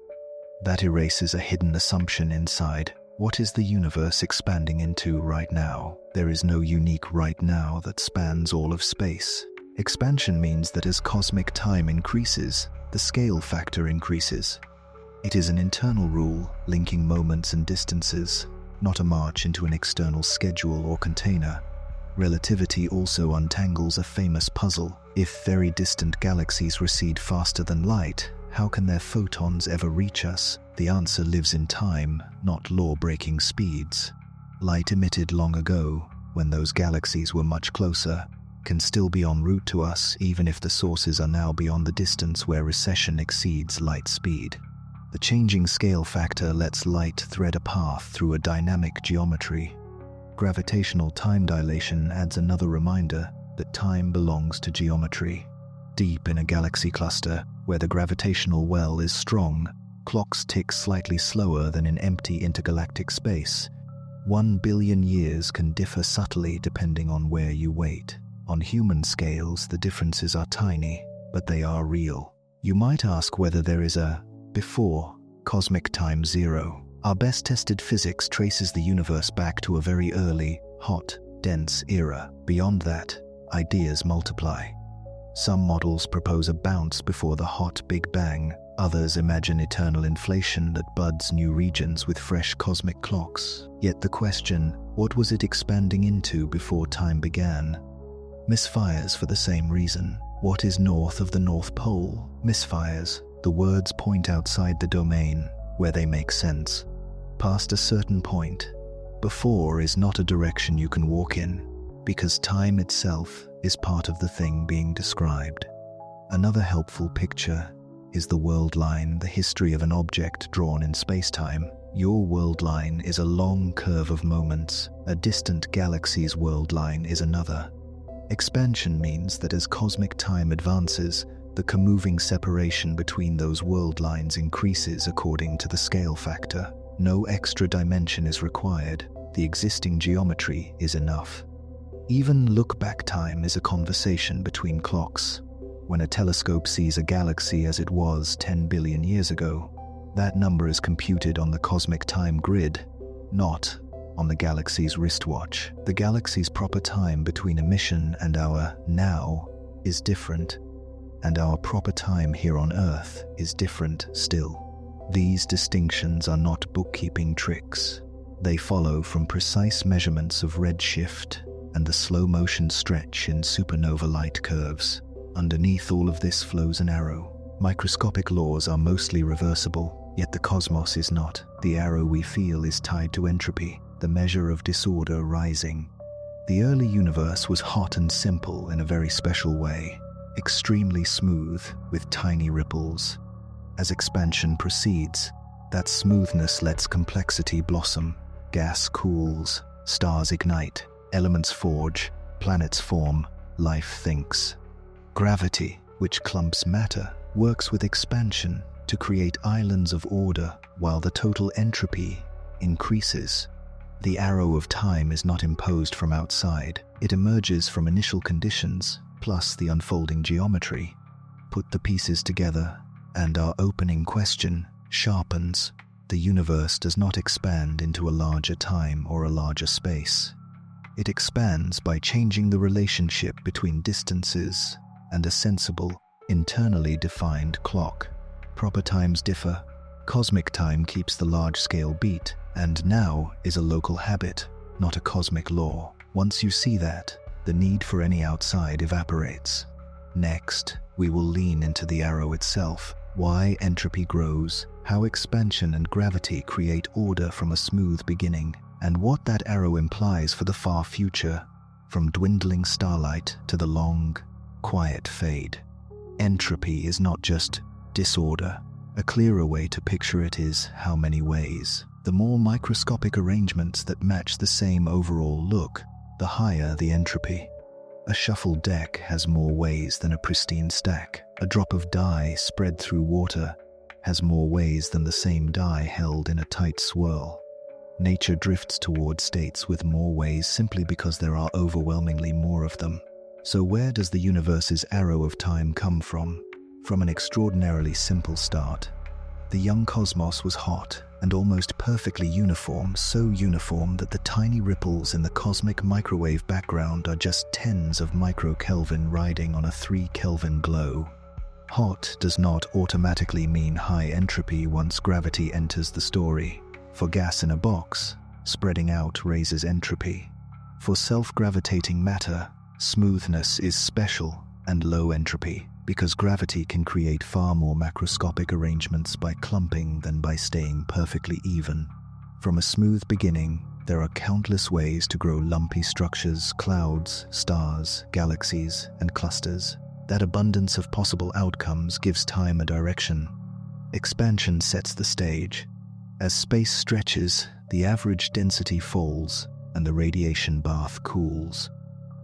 That erases a hidden assumption inside. What is the universe expanding into right now? There is no unique right now that spans all of space. Expansion means that as cosmic time increases, the scale factor increases. It is an internal rule linking moments and distances, not a march into an external schedule or container. Relativity also untangles a famous puzzle. If very distant galaxies recede faster than light, How can their photons ever reach us? The answer lives in time, not law-breaking speeds. Light emitted long ago, when those galaxies were much closer, can still be en route to us even if the sources are now beyond the distance where recession exceeds light speed. The changing scale factor lets light thread a path through a dynamic geometry. Gravitational time dilation adds another reminder that time belongs to geometry. Deep in a galaxy cluster, where the gravitational well is strong, clocks tick slightly slower than in empty intergalactic space. 1 billion years can differ subtly depending on where you wait. On human scales, the differences are tiny, but they are real. You might ask whether there is a before cosmic time zero. Our best tested physics traces the universe back to a very early, hot, dense era. Beyond that, ideas multiply. Some models propose a bounce before the hot Big Bang. Others imagine eternal inflation that buds new regions with fresh cosmic clocks. Yet the question, what was it expanding into before time began, misfires for the same reason. What is north of the North Pole? Misfires. The words point outside the domain, where they make sense. Past a certain point, before is not a direction you can walk in, because time itself is part of the thing being described. Another helpful picture is the world line, the history of an object drawn in space-time. Your world line is a long curve of moments. A distant galaxy's world line is another. Expansion means that as cosmic time advances, the comoving separation between those world lines increases according to the scale factor. No extra dimension is required. The existing geometry is enough. Even look-back time is a conversation between clocks. When a telescope sees a galaxy as it was 10 billion years ago, that number is computed on the cosmic time grid, not on the galaxy's wristwatch. The galaxy's proper time between emission and our now is different, and our proper time here on Earth is different still. These distinctions are not bookkeeping tricks. They follow from precise measurements of redshift and the slow-motion stretch in supernova light curves. Underneath all of this flows an arrow. Microscopic laws are mostly reversible, yet the cosmos is not. The arrow we feel is tied to entropy, the measure of disorder rising. The early universe was hot and simple in a very special way, extremely smooth with tiny ripples. As expansion proceeds, that smoothness lets complexity blossom. Gas cools, stars ignite, elements forge, planets form, life thinks. Gravity, which clumps matter, works with expansion to create islands of order while the total entropy increases. The arrow of time is not imposed from outside. It emerges from initial conditions plus the unfolding geometry. Put the pieces together, and our opening question sharpens. The universe does not expand into a larger time or a larger space. It expands by changing the relationship between distances and a sensible, internally defined clock. Proper times differ. Cosmic time keeps the large-scale beat, and now is a local habit, not a cosmic law. Once you see that, the need for any outside evaporates. Next, we will lean into the arrow itself, why entropy grows, how expansion and gravity create order from a smooth beginning, and what that arrow implies for the far future, from dwindling starlight to the long, quiet fade. Entropy is not just disorder. A clearer way to picture it is how many ways. The more microscopic arrangements that match the same overall look, the higher the entropy. A shuffled deck has more ways than a pristine stack. A drop of dye spread through water has more ways than the same dye held in a tight swirl. Nature drifts toward states with more ways simply because there are overwhelmingly more of them. So where does the universe's arrow of time come from? From an extraordinarily simple start. The young cosmos was hot and almost perfectly uniform, so uniform that the tiny ripples in the cosmic microwave background are just tens of microkelvin riding on a 3 Kelvin glow. Hot does not automatically mean high entropy once gravity enters the story. For gas in a box, spreading out raises entropy. For self-gravitating matter, smoothness is special and low entropy, Because gravity can create far more macroscopic arrangements by clumping than by staying perfectly even. From a smooth beginning, there are countless ways to grow lumpy structures, clouds, stars, galaxies, and clusters. That abundance of possible outcomes gives time a direction. Expansion sets the stage. As space stretches, the average density falls, and the radiation bath cools.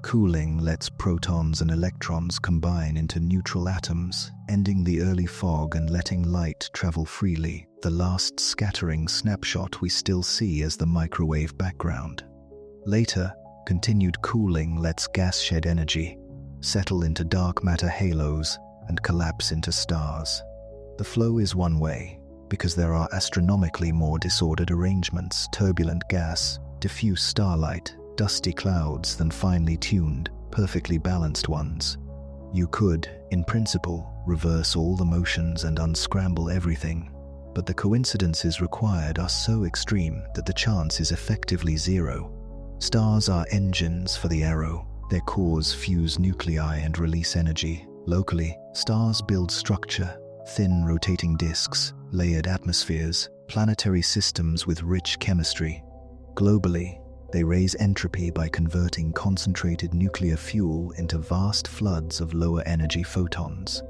Cooling lets protons and electrons combine into neutral atoms, ending the early fog and letting light travel freely, the last scattering snapshot we still see as the microwave background. Later, continued cooling lets gas shed energy, settle into dark matter halos, and collapse into stars. The flow is one way, because there are astronomically more disordered arrangements, turbulent gas, diffuse starlight, dusty clouds than finely tuned, perfectly balanced ones. You could, in principle, reverse all the motions and unscramble everything, but the coincidences required are so extreme that the chance is effectively zero. Stars are engines for the arrow. Their cores fuse nuclei and release energy. Locally, stars build structure, thin rotating disks, layered atmospheres, planetary systems with rich chemistry. Globally, they raise entropy by converting concentrated nuclear fuel into vast floods of lower energy photons.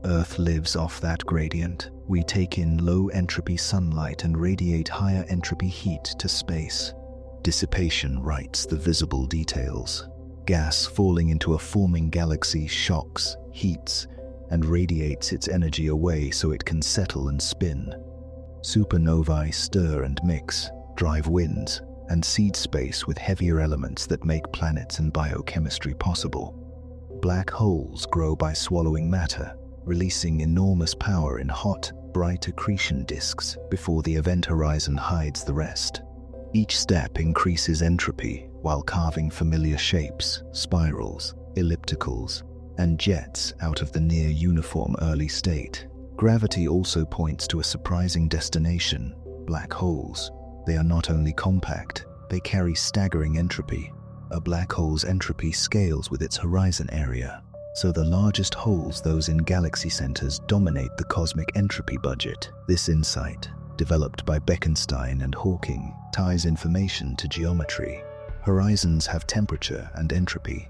Earth lives off that gradient. We take in low entropy sunlight and radiate higher entropy heat to space. Dissipation writes the visible details. Gas falling into a forming galaxy shocks, heats, and radiates its energy away so it can settle and spin. Supernovae stir and mix, drive winds, and seed space with heavier elements that make planets and biochemistry possible. Black holes grow by swallowing matter, releasing enormous power in hot, bright accretion disks before the event horizon hides the rest. Each step increases entropy while carving familiar shapes, spirals, ellipticals, and jets out of the near-uniform early state. Gravity also points to a surprising destination: black holes. They are not only compact, they carry staggering entropy. A black hole's entropy scales with its horizon area, so the largest holes, those in galaxy centers, dominate the cosmic entropy budget. This insight, developed by Bekenstein and Hawking, ties information to geometry. Horizons have temperature and entropy.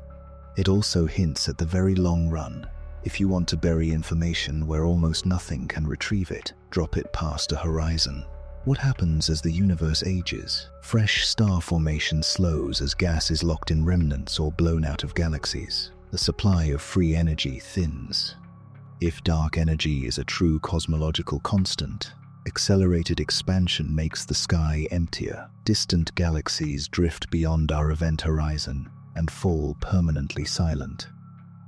It also hints at the very long run. If you want to bury information where almost nothing can retrieve it, drop it past a horizon. What happens as the universe ages? Fresh star formation slows as gas is locked in remnants or blown out of galaxies. The supply of free energy thins. If dark energy is a true cosmological constant, accelerated expansion makes the sky emptier. Distant galaxies drift beyond our event horizon and fall permanently silent.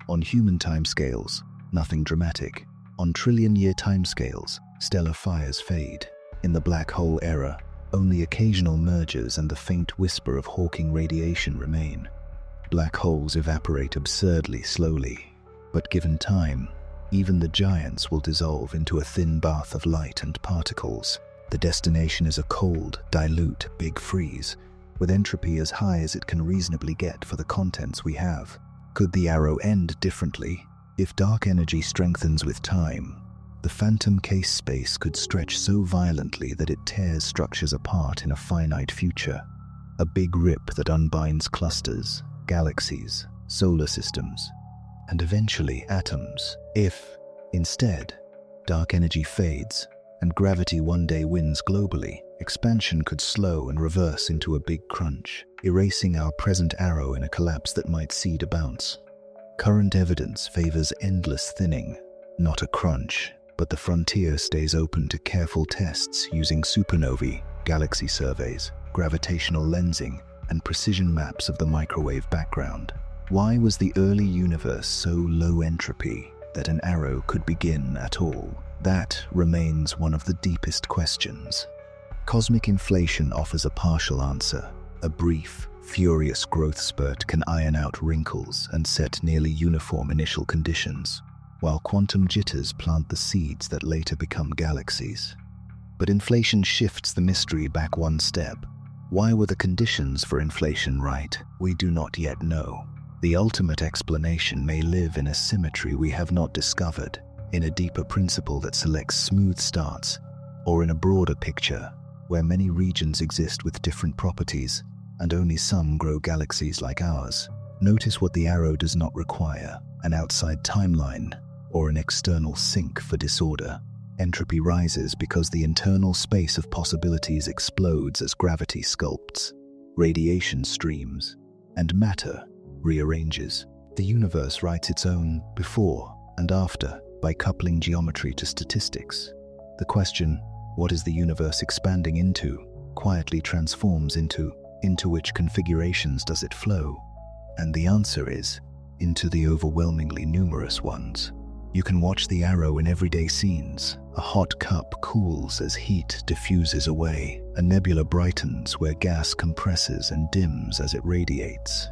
On human timescales, nothing dramatic. On trillion-year timescales, stellar fires fade. In the black hole era, only occasional mergers and the faint whisper of Hawking radiation remain. Black holes evaporate absurdly slowly, but given time, even the giants will dissolve into a thin bath of light and particles. The destination is a cold, dilute big freeze, with entropy as high as it can reasonably get for the contents we have. Could the arrow end differently? If dark energy strengthens with time, the phantom case space could stretch so violently that it tears structures apart in a finite future. A big rip that unbinds clusters, galaxies, solar systems, and eventually atoms. If, instead, dark energy fades and gravity one day wins globally, expansion could slow and reverse into a big crunch, erasing our present arrow in a collapse that might seed a bounce. Current evidence favors endless thinning, not a crunch, but the frontier stays open to careful tests using supernovae, galaxy surveys, gravitational lensing, and precision maps of the microwave background. Why was the early universe so low entropy that an arrow could begin at all? That remains one of the deepest questions. Cosmic inflation offers a partial answer. A brief, furious growth spurt can iron out wrinkles and set nearly uniform initial conditions, while quantum jitters plant the seeds that later become galaxies. But inflation shifts the mystery back one step. Why were the conditions for inflation right? We do not yet know. The ultimate explanation may live in a symmetry we have not discovered, in a deeper principle that selects smooth starts, or in a broader picture where many regions exist with different properties and only some grow galaxies like ours. Notice what the arrow does not require: an outside timeline or an external sink for disorder. Entropy rises because the internal space of possibilities explodes as gravity sculpts, radiation streams, and matter rearranges. The universe writes its own before and after by coupling geometry to statistics. The question, what is the universe expanding into, quietly transforms into which configurations does it flow? And the answer is, into the overwhelmingly numerous ones. You can watch the arrow in everyday scenes. A hot cup cools as heat diffuses away. A nebula brightens where gas compresses and dims as it radiates.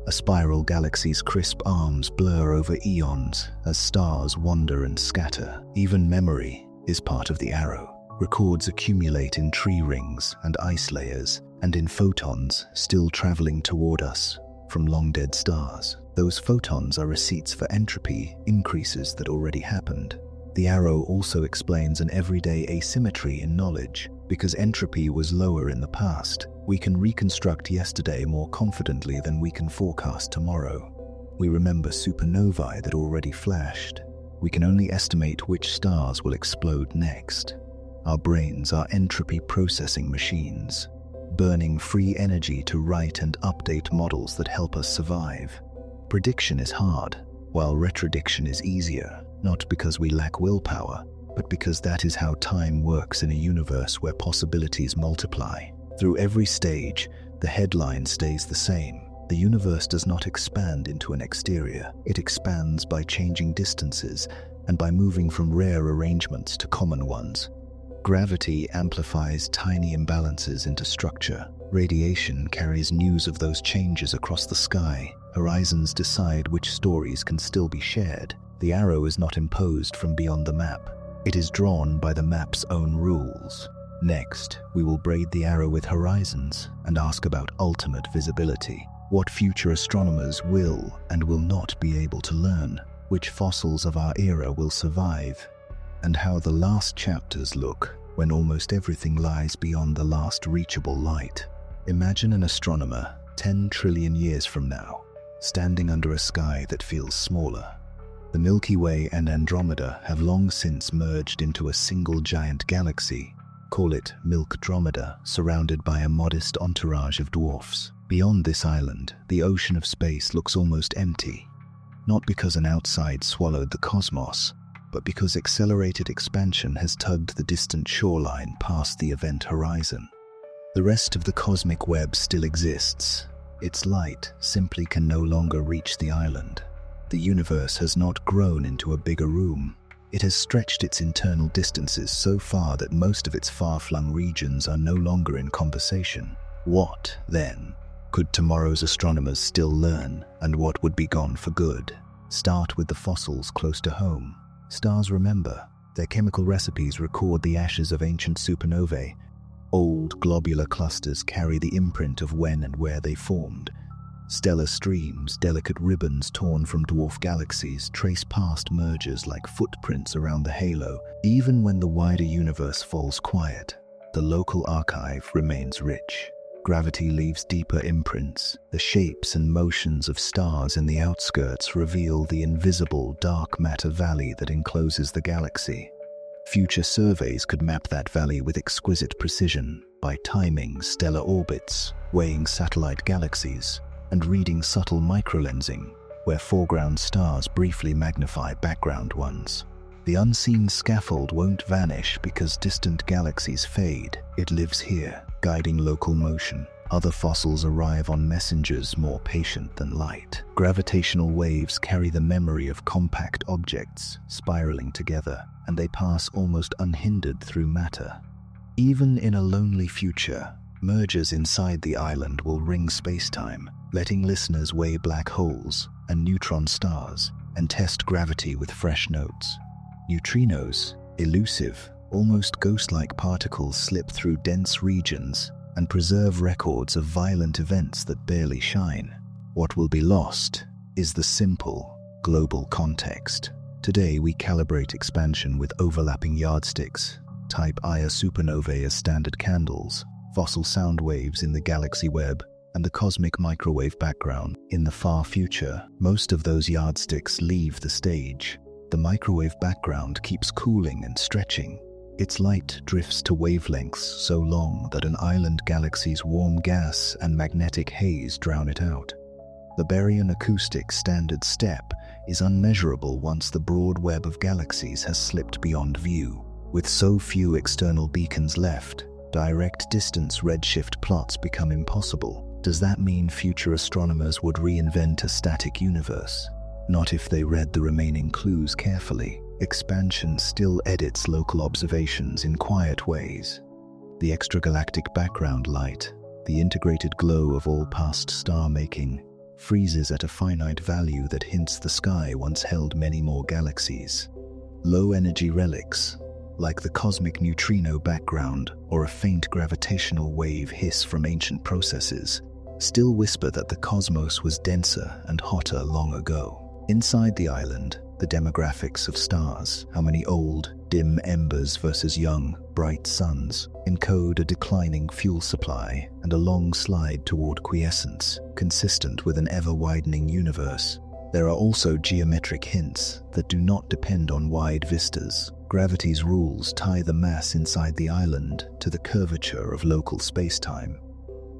A spiral galaxy's crisp arms blur over eons as stars wander and scatter. Even memory is part of the arrow. Records accumulate in tree rings and ice layers, and in photons still traveling toward us from long-dead stars. Those photons are receipts for entropy increases that already happened. The arrow also explains an everyday asymmetry in knowledge. Because entropy was lower in the past, we can reconstruct yesterday more confidently than we can forecast tomorrow. We remember supernovae that already flashed. We can only estimate which stars will explode next. Our brains are entropy processing machines, burning free energy to write and update models that help us survive. Prediction is hard, while retrodiction is easier, not because we lack willpower, but because that is how time works in a universe where possibilities multiply. Through every stage, the headline stays the same. The universe does not expand into an exterior. It expands by changing distances and by moving from rare arrangements to common ones. Gravity amplifies tiny imbalances into structure. Radiation carries news of those changes across the sky. Horizons decide which stories can still be shared. The arrow is not imposed from beyond the map. It is drawn by the map's own rules. Next, we will braid the arrow with horizons and ask about ultimate visibility. What future astronomers will and will not be able to learn, which fossils of our era will survive, and how the last chapters look when almost everything lies beyond the last reachable light. Imagine an astronomer 10 trillion years from now, standing under a sky that feels smaller. The Milky Way and Andromeda have long since merged into a single giant galaxy. Call it Milkdromeda, surrounded by a modest entourage of dwarfs. Beyond this island, the ocean of space looks almost empty. Not because an outside swallowed the cosmos, but because accelerated expansion has tugged the distant shoreline past the event horizon. The rest of the cosmic web still exists. Its light simply can no longer reach the island. The universe has not grown into a bigger room. It has stretched its internal distances so far that most of its far-flung regions are no longer in conversation. What, then, could tomorrow's astronomers still learn, and what would be gone for good? Start with the fossils close to home. Stars remember. Their chemical recipes record the ashes of ancient supernovae. Old globular clusters carry the imprint of when and where they formed. Stellar streams, delicate ribbons torn from dwarf galaxies, trace past mergers like footprints around the halo. Even when the wider universe falls quiet, the local archive remains rich. Gravity leaves deeper imprints. The shapes and motions of stars in the outskirts reveal the invisible dark matter valley that encloses the galaxy. Future surveys could map that valley with exquisite precision by timing stellar orbits, weighing satellite galaxies, and reading subtle microlensing, where foreground stars briefly magnify background ones. The unseen scaffold won't vanish because distant galaxies fade. It lives here, guiding local motion. Other fossils arrive on messengers more patient than light. Gravitational waves carry the memory of compact objects spiraling together, and they pass almost unhindered through matter. Even in a lonely future, mergers inside the island will ring spacetime, letting listeners weigh black holes and neutron stars and test gravity with fresh notes. Neutrinos, elusive, almost ghost-like particles slip through dense regions and preserve records of violent events that barely shine. What will be lost is the simple, global context. Today we calibrate expansion with overlapping yardsticks, type Ia supernovae as standard candles, fossil sound waves in the galaxy web, and the cosmic microwave background. In the far future, most of those yardsticks leave the stage. The microwave background keeps cooling and stretching. Its light drifts to wavelengths so long that an island galaxy's warm gas and magnetic haze drown it out. The baryon acoustic standard step is unmeasurable once the broad web of galaxies has slipped beyond view. With so few external beacons left, direct distance redshift plots become impossible. Does that mean future astronomers would reinvent a static universe? Not if they read the remaining clues carefully. Expansion still edits local observations in quiet ways. The extragalactic background light, the integrated glow of all past star-making, freezes at a finite value that hints the sky once held many more galaxies. Low-energy relics, like the cosmic neutrino background or a faint gravitational wave hiss from ancient processes, still whisper that the cosmos was denser and hotter long ago. Inside the island, the demographics of stars, how many old, dim embers versus young, bright suns, encode a declining fuel supply and a long slide toward quiescence, consistent with an ever-widening universe. There are also geometric hints that do not depend on wide vistas. Gravity's rules tie the mass inside the island to the curvature of local spacetime.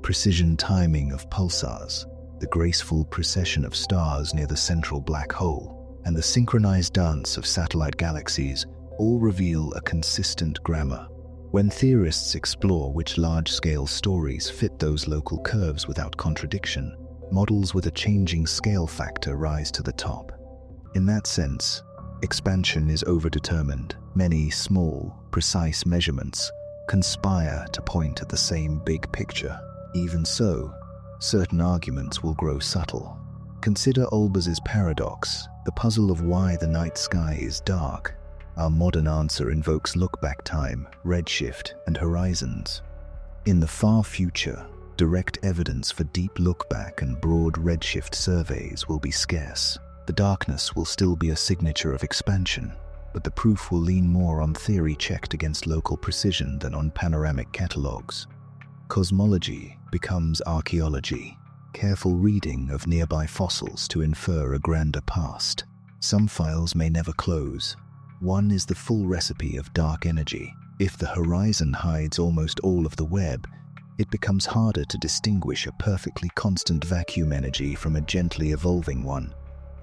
Precision timing of pulsars, the graceful precession of stars near the central black hole, and the synchronized dance of satellite galaxies all reveal a consistent grammar. When theorists explore which large-scale stories fit those local curves without contradiction, models with a changing scale factor rise to the top. In that sense, expansion is overdetermined. Many small, precise measurements conspire to point at the same big picture. Even so, certain arguments will grow subtle. Consider Olbers's paradox, the puzzle of why the night sky is dark. Our modern answer invokes look-back time, redshift, and horizons. In the far future, direct evidence for deep look-back and broad redshift surveys will be scarce. The darkness will still be a signature of expansion, but the proof will lean more on theory checked against local precision than on panoramic catalogues. Cosmology becomes archaeology, careful reading of nearby fossils to infer a grander past. Some files may never close. One is the full recipe of dark energy. If the horizon hides almost all of the web, it becomes harder to distinguish a perfectly constant vacuum energy from a gently evolving one.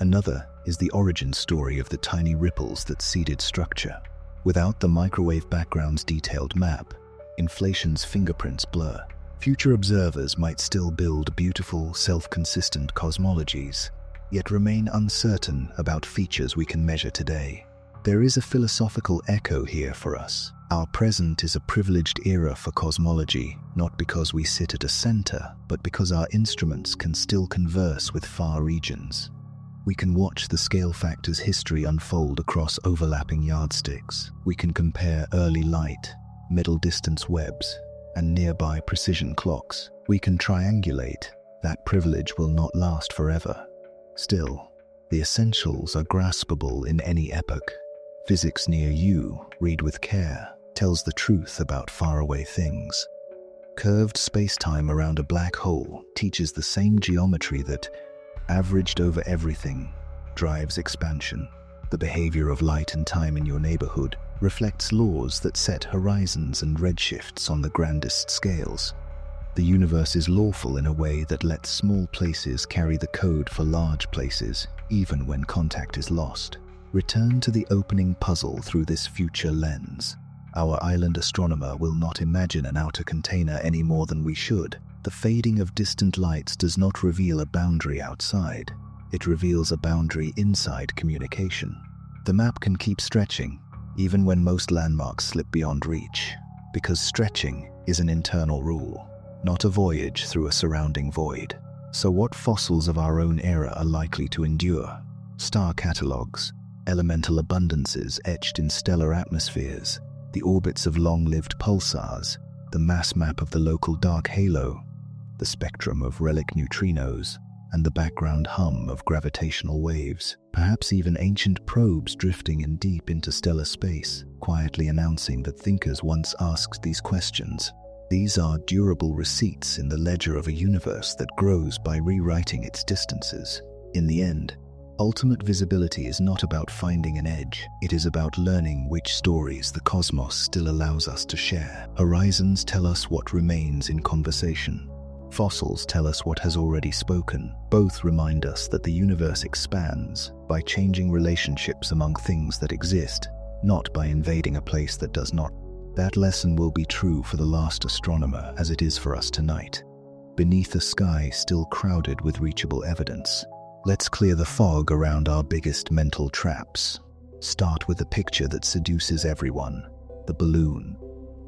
Another is the origin story of the tiny ripples that seeded structure. Without the microwave background's detailed map, inflation's fingerprints blur. Future observers might still build beautiful, self-consistent cosmologies, yet remain uncertain about features we can measure today. There is a philosophical echo here for us. Our present is a privileged era for cosmology, not because we sit at a center, but because our instruments can still converse with far regions. We can watch the scale factor's history unfold across overlapping yardsticks. We can compare early light, middle distance webs, and nearby precision clocks. We can triangulate. That privilege will not last forever. Still, the essentials are graspable in any epoch. Physics near you, read with care, tells the truth about faraway things. Curved spacetime around a black hole teaches the same geometry that, averaged over everything, drives expansion. The behavior of light and time in your neighborhood reflects laws that set horizons and redshifts on the grandest scales. The universe is lawful in a way that lets small places carry the code for large places, even when contact is lost. Return to the opening puzzle through this future lens. Our island astronomer will not imagine an outer container any more than we should. The fading of distant lights does not reveal a boundary outside. It reveals a boundary inside communication. The map can keep stretching, even when most landmarks slip beyond reach, because stretching is an internal rule, not a voyage through a surrounding void. So what fossils of our own era are likely to endure? Star catalogues, elemental abundances etched in stellar atmospheres, the orbits of long-lived pulsars, the mass map of the local dark halo, the spectrum of relic neutrinos. and the background hum of gravitational waves, perhaps even ancient probes drifting in deep interstellar space, quietly announcing that thinkers once asked these questions. These are durable receipts in the ledger of a universe that grows by rewriting its distances. In the end, ultimate visibility is not about finding an edge. It is about learning which stories the cosmos still allows us to share. Horizons tell us what remains in conversation. Fossils tell us what has already spoken. Both remind us that the universe expands by changing relationships among things that exist, not by invading a place that does not. That lesson will be true for the last astronomer as it is for us tonight, beneath a sky still crowded with reachable evidence. Let's clear the fog around our biggest mental traps. Start with a picture that seduces everyone: the balloon.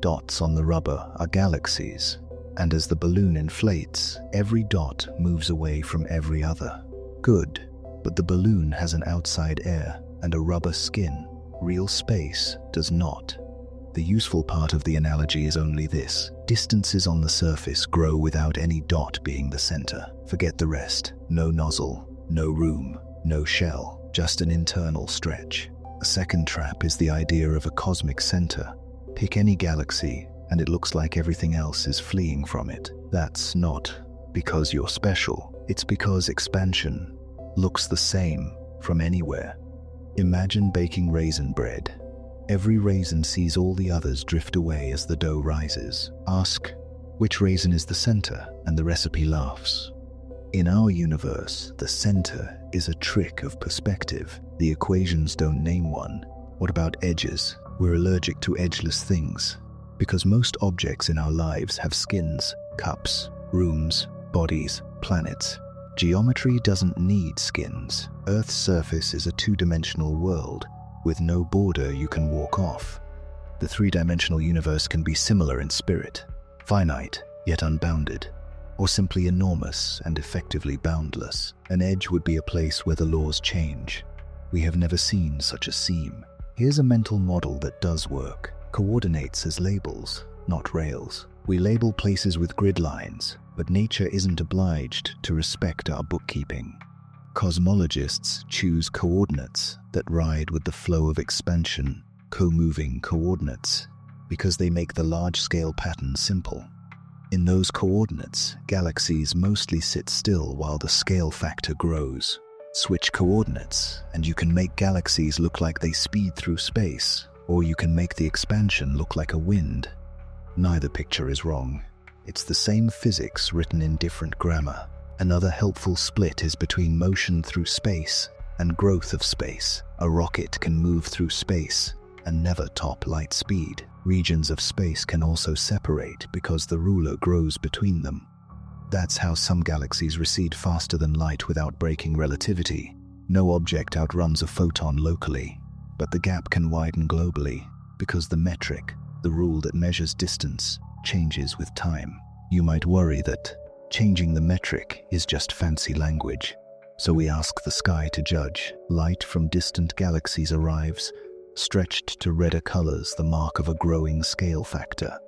Dots on the rubber are galaxies, and as the balloon inflates, every dot moves away from every other. Good, but the balloon has an outside air and a rubber skin. Real space does not. The useful part of the analogy is only this: distances on the surface grow without any dot being the center. Forget the rest. No nozzle, no room, no shell, just an internal stretch. A second trap is the idea of a cosmic center. Pick any galaxy, and it looks like everything else is fleeing from it. That's not because you're special. It's because expansion looks the same from anywhere. Imagine baking raisin bread. Every raisin sees all the others drift away as the dough rises. Ask, which raisin is the center? And the recipe laughs. In our universe, the center is a trick of perspective. The equations don't name one. What about edges? We're allergic to edgeless things, because most objects in our lives have skins: cups, rooms, bodies, planets. Geometry doesn't need skins. Earth's surface is a two-dimensional world, with no border you can walk off. The three-dimensional universe can be similar in spirit, finite yet unbounded, or simply enormous and effectively boundless. An edge would be a place where the laws change. We have never seen such a seam. Here's a mental model that does work. Coordinates as labels, not rails. We label places with grid lines, but nature isn't obliged to respect our bookkeeping. Cosmologists choose coordinates that ride with the flow of expansion, co-moving coordinates, because they make the large-scale pattern simple. In those coordinates, galaxies mostly sit still while the scale factor grows. Switch coordinates, and you can make galaxies look like they speed through space, or you can make the expansion look like a wind. Neither picture is wrong. It's the same physics written in different grammar. Another helpful split is between motion through space and growth of space. A rocket can move through space and never top light speed. Regions of space can also separate because the ruler grows between them. That's how some galaxies recede faster than light without breaking relativity. No object outruns a photon locally, but the gap can widen globally because the metric, the rule that measures distance, changes with time. You might worry that changing the metric is just fancy language, so we ask the sky to judge. Light from distant galaxies arrives, stretched to redder colors, the mark of a growing scale factor.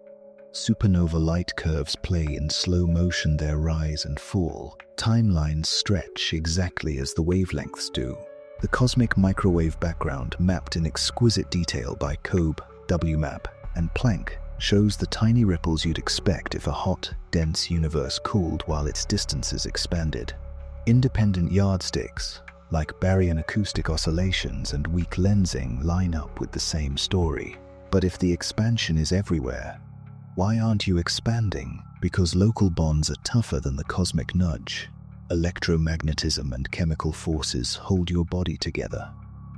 Supernova light curves play in slow motion their rise and fall. Timelines stretch exactly as the wavelengths do. The cosmic microwave background, mapped in exquisite detail by Kobe, WMAP, and Planck, shows the tiny ripples you'd expect if a hot, dense universe cooled while its distances expanded. Independent yardsticks, like baryon acoustic oscillations and weak lensing, line up with the same story. But if the expansion is everywhere, why aren't you expanding? Because local bonds are tougher than the cosmic nudge. Electromagnetism and chemical forces hold your body together.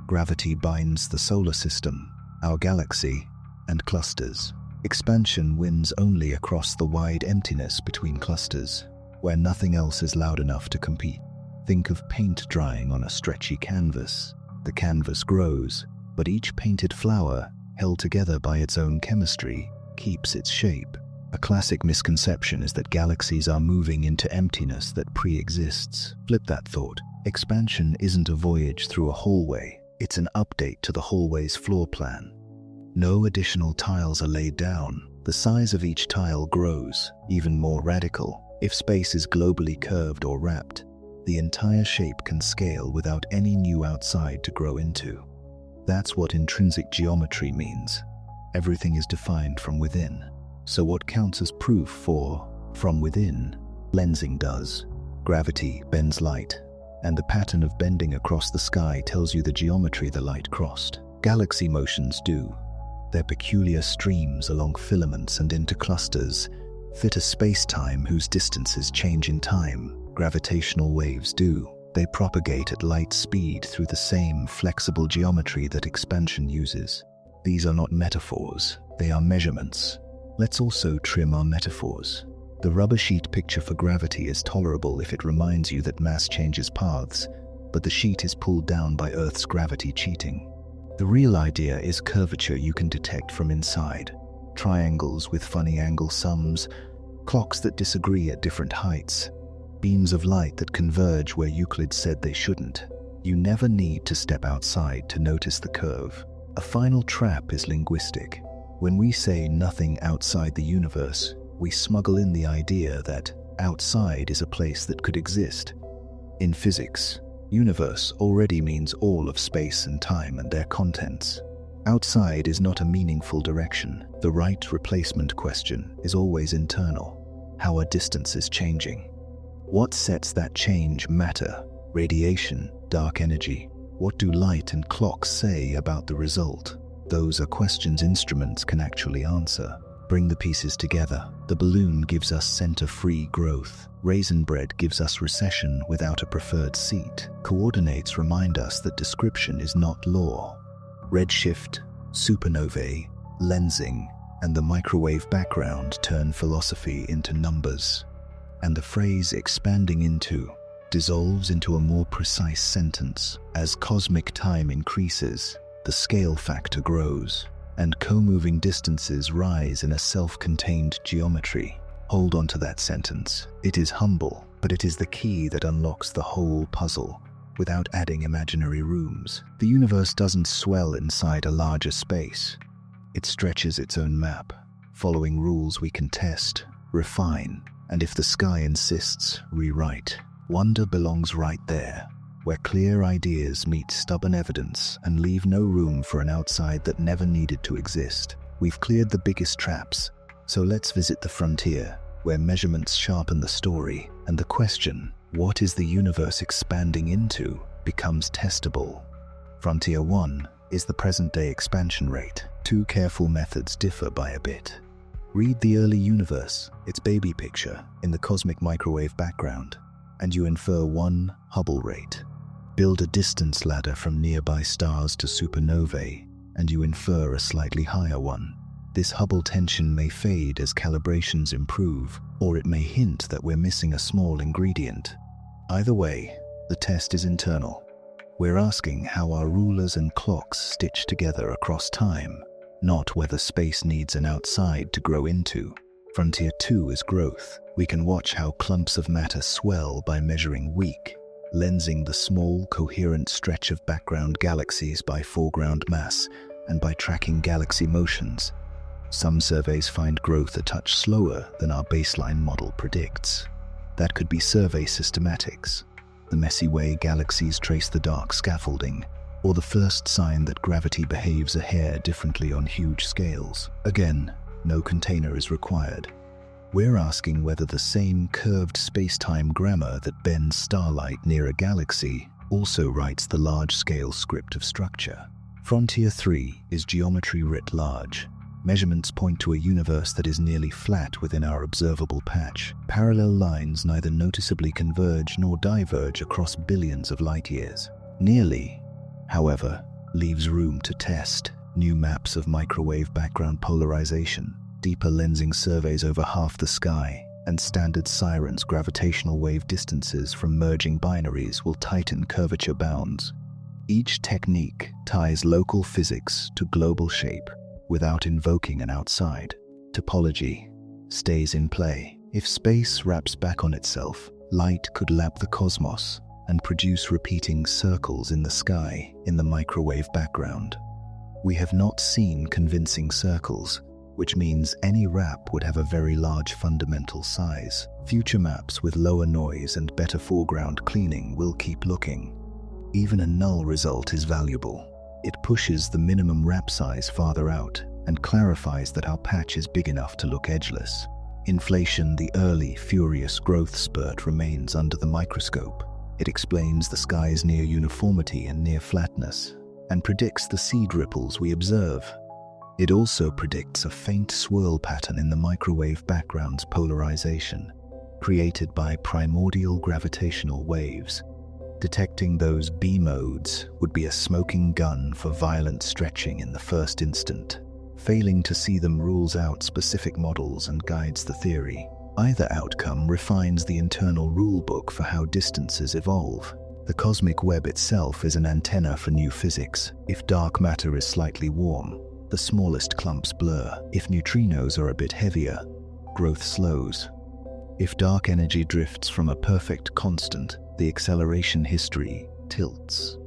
Gravity binds the solar system, our galaxy, and clusters. Expansion wins only across the wide emptiness between clusters, where nothing else is loud enough to compete. Think of paint drying on a stretchy canvas. The canvas grows, but each painted flower, held together by its own chemistry, keeps its shape. A classic misconception is that galaxies are moving into emptiness that pre-exists. Flip that thought. Expansion isn't a voyage through a hallway. It's an update to the hallway's floor plan. No additional tiles are laid down. The size of each tile grows, even more radical. If space is globally curved or wrapped, The entire shape can scale without any new outside to grow into. That's what intrinsic geometry means. Everything is defined from within. So what counts as proof for from within? Lensing does. Gravity bends light, and the pattern of bending across the sky tells you the geometry the light crossed. Galaxy motions do. Their peculiar streams along filaments and into clusters fit a space-time whose distances change in time. Gravitational waves do. They propagate at light speed through the same flexible geometry that expansion uses. These are not metaphors, they are measurements. Let's also trim our metaphors. The rubber sheet picture for gravity is tolerable if it reminds you that mass changes paths, but the sheet is pulled down by Earth's gravity cheating. The real idea is curvature you can detect from inside. Triangles with funny angle sums, clocks that disagree at different heights, beams of light that converge where Euclid said they shouldn't. You never need to step outside to notice the curve. A final trap is linguistic. When we say nothing outside the universe, we smuggle in the idea that outside is a place that could exist. In physics, universe already means all of space and time and their contents. Outside is not a meaningful direction. The right replacement question is always internal. How are distances changing? What sets that change? Matter, radiation, dark energy. What do light and clocks say about the result? Those are questions instruments can actually answer. Bring the pieces together. The balloon gives us center-free growth. Raisin-bread gives us recession without a preferred seat. Coordinates remind us that description is not law. Redshift, supernovae, lensing, and the microwave background turn philosophy into numbers. And the phrase expanding into dissolves into a more precise sentence. As cosmic time increases, the scale factor grows, and co-moving distances rise in a self-contained geometry. Hold on to that sentence. It is humble, but it is the key that unlocks the whole puzzle without adding imaginary rooms. The universe doesn't swell inside a larger space. It stretches its own map, following rules we can test, refine, and if the sky insists, rewrite. Wonder belongs right there, where clear ideas meet stubborn evidence and leave no room for an outside that never needed to exist. We've cleared the biggest traps, so let's visit the frontier, where measurements sharpen the story, and the question, what is the universe expanding into, becomes testable. Frontier 1 is the present-day expansion rate. Two careful methods differ by a bit. Read the early universe, its baby picture, in the cosmic microwave background, and you infer one Hubble rate. Build a distance ladder from nearby stars to supernovae, and you infer a slightly higher one. This Hubble tension may fade as calibrations improve, or it may hint that we're missing a small ingredient. Either way, the test is internal. We're asking how our rulers and clocks stitch together across time, not whether space needs an outside to grow into. Frontier 2 is growth. We can watch how clumps of matter swell by measuring weak, lensing the small, coherent stretch of background galaxies by foreground mass, and by tracking galaxy motions. Some surveys find growth a touch slower than our baseline model predicts. That could be survey systematics, the messy way galaxies trace the dark scaffolding, or the first sign that gravity behaves a hair differently on huge scales. Again, no container is required. We're asking whether the same curved space-time grammar that bends starlight near a galaxy also writes the large-scale script of structure. Frontier 3 is geometry writ large. Measurements point to a universe that is nearly flat within our observable patch. Parallel lines neither noticeably converge nor diverge across billions of light-years. Nearly, however, leaves room to test. New maps of microwave background polarization, deeper lensing surveys over half the sky, and standard sirens gravitational wave distances from merging binaries will tighten curvature bounds. Each technique ties local physics to global shape without invoking an outside. Topology stays in play. If space wraps back on itself, light could lap the cosmos and produce repeating circles in the sky in the microwave background. We have not seen convincing circles, which means any RAP would have a very large fundamental size. Future maps with lower noise and better foreground cleaning will keep looking. Even a null result is valuable. It pushes the minimum RAP size farther out and clarifies that our patch is big enough to look edgeless. Inflation, the early, furious growth spurt, remains under the microscope. It explains the sky's near uniformity and near flatness, and predicts the seed ripples we observe. It also predicts a faint swirl pattern in the microwave background's polarization, created by primordial gravitational waves. Detecting those B modes would be a smoking gun for violent stretching in the first instant. Failing to see them rules out specific models and guides the theory. Either outcome refines the internal rulebook for how distances evolve. The cosmic web itself is an antenna for new physics. If dark matter is slightly warm, the smallest clumps blur. If neutrinos are a bit heavier, growth slows. If dark energy drifts from a perfect constant, the acceleration history tilts.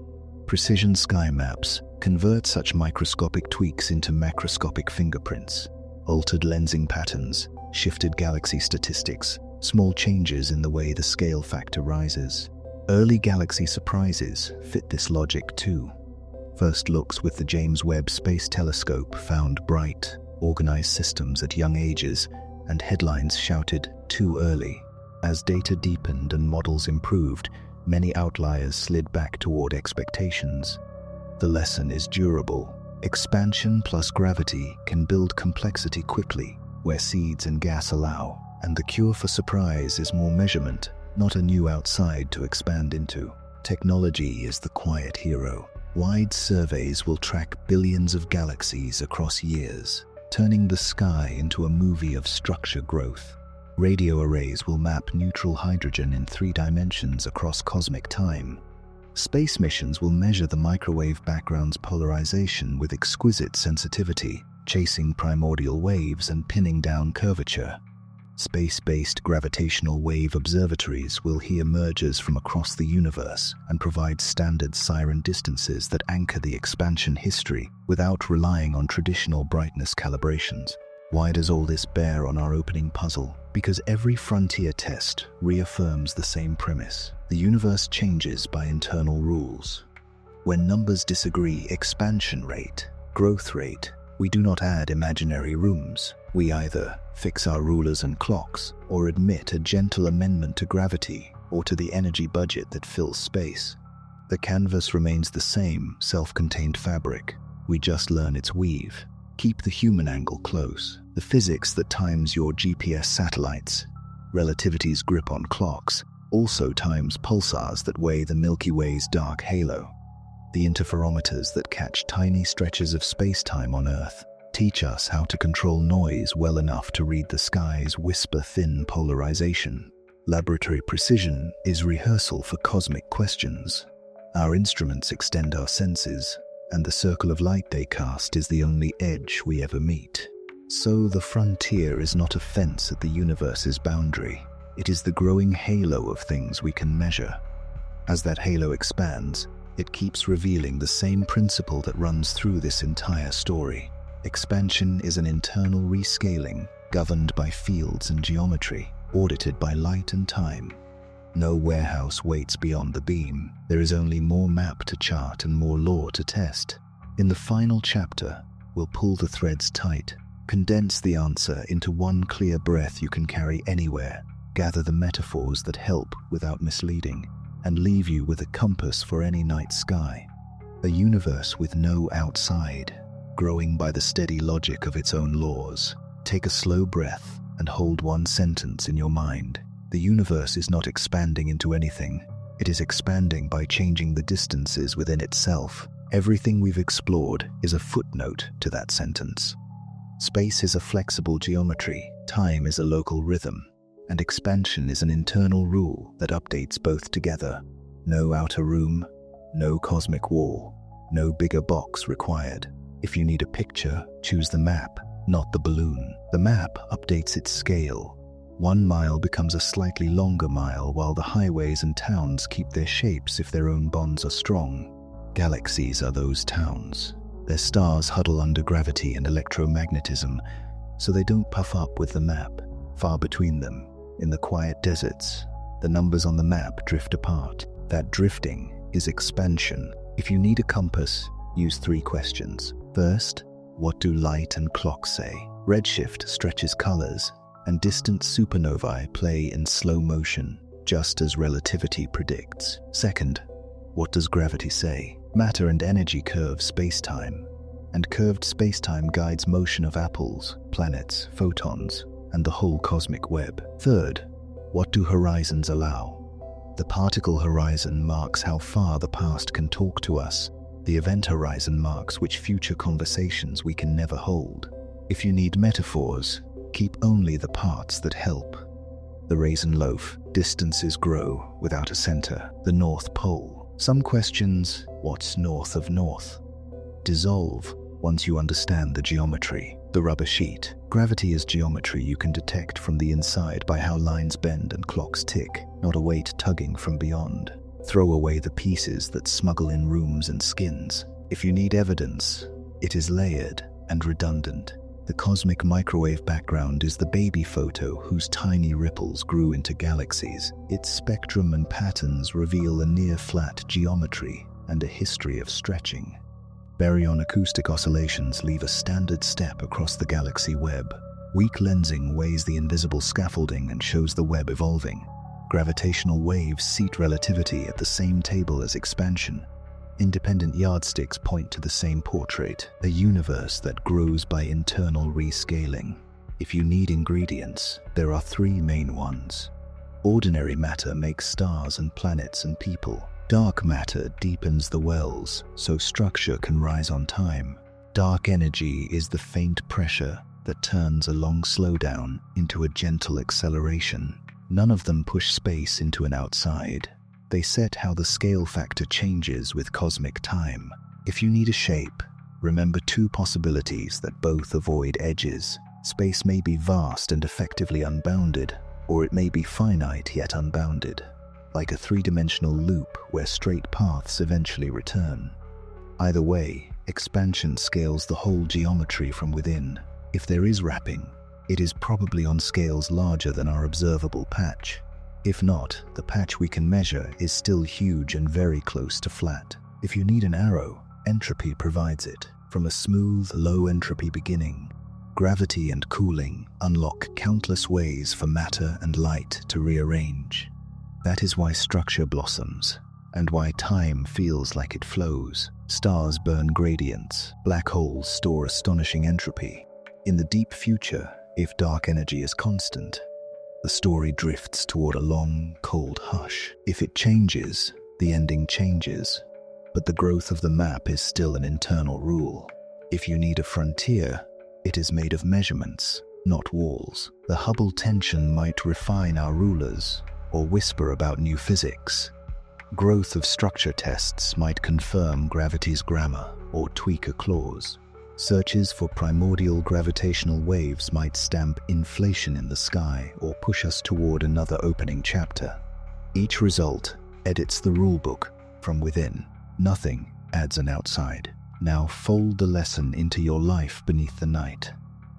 Precision sky maps convert such microscopic tweaks into macroscopic fingerprints. Altered lensing patterns, shifted galaxy statistics, small changes in the way the scale factor rises. Early galaxy surprises fit this logic too. First looks with the James Webb Space Telescope found bright, organized systems at young ages, and headlines shouted, "Too early." As data deepened and models improved, many outliers slid back toward expectations. The lesson is durable. Expansion plus gravity can build complexity quickly, where seeds and gas allow, and the cure for surprise is more measurement, not a new outside to expand into. Technology is the quiet hero. Wide surveys will track billions of galaxies across years, turning the sky into a movie of structure growth. Radio arrays will map neutral hydrogen in 3 dimensions across cosmic time. Space missions will measure the microwave background's polarization with exquisite sensitivity, chasing primordial waves and pinning down curvature. Space-based gravitational wave observatories will hear mergers from across the universe and provide standard siren distances that anchor the expansion history without relying on traditional brightness calibrations. Why does all this bear on our opening puzzle? Because every frontier test reaffirms the same premise. The universe changes by internal rules. When numbers disagree, expansion rate, growth rate, we do not add imaginary rooms. We either fix our rulers and clocks, or admit a gentle amendment to gravity or to the energy budget that fills space. The canvas remains the same, self-contained fabric. We just learn its weave. Keep the human angle close. The physics that times your GPS satellites, relativity's grip on clocks, also times pulsars that weigh the Milky Way's dark halo. The interferometers that catch tiny stretches of space-time on Earth teach us how to control noise well enough to read the sky's whisper-thin polarization. Laboratory precision is rehearsal for cosmic questions. Our instruments extend our senses, and the circle of light they cast is the only edge we ever meet. So the frontier is not a fence at the universe's boundary. It is the growing halo of things we can measure. As that halo expands, it keeps revealing the same principle that runs through this entire story. Expansion is an internal rescaling, governed by fields and geometry, audited by light and time. No warehouse waits beyond the beam. There is only more map to chart and more law to test. In the final chapter, we'll pull the threads tight, condense the answer into one clear breath you can carry anywhere, gather the metaphors that help without misleading, and leave you with a compass for any night sky. A universe with no outside, growing by the steady logic of its own laws. Take a slow breath and hold one sentence in your mind. The universe is not expanding into anything. It is expanding by changing the distances within itself. Everything we've explored is a footnote to that sentence. Space is a flexible geometry, time is a local rhythm, and expansion is an internal rule that updates both together. No outer room, no cosmic wall, no bigger box required. If you need a picture, choose the map, not the balloon. The map updates its scale. 1 mile becomes a slightly longer mile, while the highways and towns keep their shapes if their own bonds are strong. Galaxies are those towns. Their stars huddle under gravity and electromagnetism, so they don't puff up with the map. Far between them, in the quiet deserts, the numbers on the map drift apart. That drifting is expansion. If you need a compass, use 3 questions. First, what do light and clock say? Redshift stretches colors, and distant supernovae play in slow motion, just as relativity predicts. Second, what does gravity say? Matter and energy curve space-time, and curved space-time guides motion of apples, planets, photons, and the whole cosmic web. Third, what do horizons allow? The particle horizon marks how far the past can talk to us. The event horizon marks which future conversations we can never hold. If you need metaphors, keep only the parts that help. The raisin loaf, distances grow without a center. The North Pole. Some questions, what's north of north? Dissolve once you understand the geometry. The rubber sheet. Gravity is geometry you can detect from the inside by how lines bend and clocks tick, not a weight tugging from beyond. Throw away the pieces that smuggle in rooms and skins. If you need evidence, it is layered and redundant. The cosmic microwave background is the baby photo whose tiny ripples grew into galaxies. Its spectrum and patterns reveal a near-flat geometry and a history of stretching. Baryon acoustic oscillations leave a standard step across the galaxy web. Weak lensing weighs the invisible scaffolding and shows the web evolving. Gravitational waves seat relativity at the same table as expansion. Independent yardsticks point to the same portrait, a universe that grows by internal rescaling. If you need ingredients, there are 3 main ones. Ordinary matter makes stars and planets and people. Dark matter deepens the wells, so structure can rise on time. Dark energy is the faint pressure that turns a long slowdown into a gentle acceleration. None of them push space into an outside. They set how the scale factor changes with cosmic time. If you need a shape, remember 2 possibilities that both avoid edges. Space may be vast and effectively unbounded, or it may be finite yet unbounded, like a 3-dimensional loop where straight paths eventually return. Either way, expansion scales the whole geometry from within. If there is wrapping, it is probably on scales larger than our observable patch. If not, the patch we can measure is still huge and very close to flat. If you need an arrow, entropy provides it. From a smooth, low-entropy beginning, gravity and cooling unlock countless ways for matter and light to rearrange. That is why structure blossoms, and why time feels like it flows. Stars burn gradients, black holes store astonishing entropy. In the deep future, if dark energy is constant, the story drifts toward a long, cold hush. If it changes, the ending changes, but the growth of the map is still an internal rule. If you need a frontier, it is made of measurements, not walls. The Hubble tension might refine our rulers, or whisper about new physics. Growth of structure tests might confirm gravity's grammar or tweak a clause. Searches for primordial gravitational waves might stamp inflation in the sky or push us toward another opening chapter. Each result edits the rulebook from within. Nothing adds an outside. Now fold the lesson into your life beneath the night.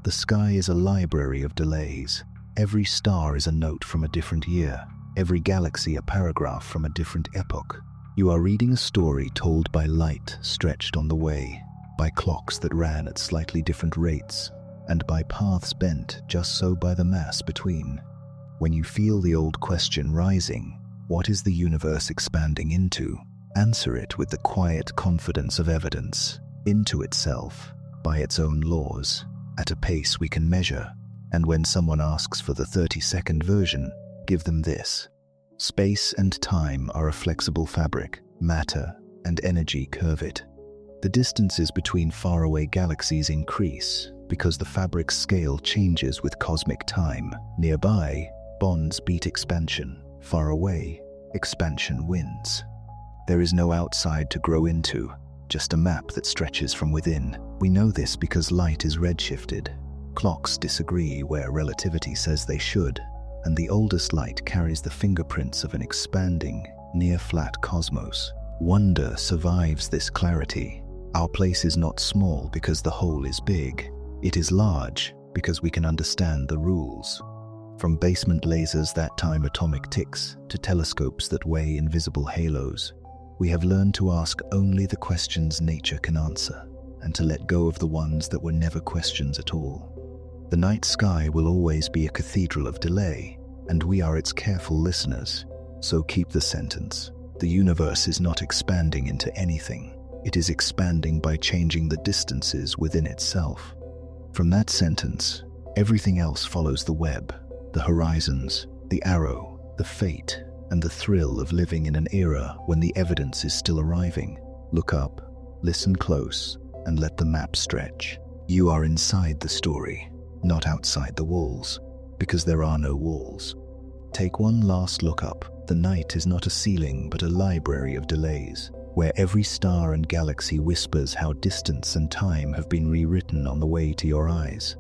The sky is a library of delays. Every star is a note from a different year. Every galaxy a paragraph from a different epoch. You are reading a story told by light stretched on the way, by clocks that ran at slightly different rates, and by paths bent just so by the mass between. When you feel the old question rising, what is the universe expanding into? Answer it with the quiet confidence of evidence, into itself, by its own laws, at a pace we can measure. And when someone asks for the 30-second version, give them this. Space and time are a flexible fabric. Matter and energy curve it. The distances between faraway galaxies increase because the fabric's scale changes with cosmic time. Nearby, bonds beat expansion. Far away, expansion wins. There is no outside to grow into, just a map that stretches from within. We know this because light is redshifted. Clocks disagree where relativity says they should, and the oldest light carries the fingerprints of an expanding, near-flat cosmos. Wonder survives this clarity. Our place is not small because the whole is big. It is large because we can understand the rules. From basement lasers that time atomic ticks to telescopes that weigh invisible halos, we have learned to ask only the questions nature can answer, and to let go of the ones that were never questions at all. The night sky will always be a cathedral of delay, and we are its careful listeners. So keep the sentence. The universe is not expanding into anything. It is expanding by changing the distances within itself. From that sentence, everything else follows the web, the horizons, the arrow, the fate, and the thrill of living in an era when the evidence is still arriving. Look up, listen close, and let the map stretch. You are inside the story, not outside the walls, because there are no walls. Take one last look up. The night is not a ceiling but a library of delays, where every star and galaxy whispers how distance and time have been rewritten on the way to your eyes.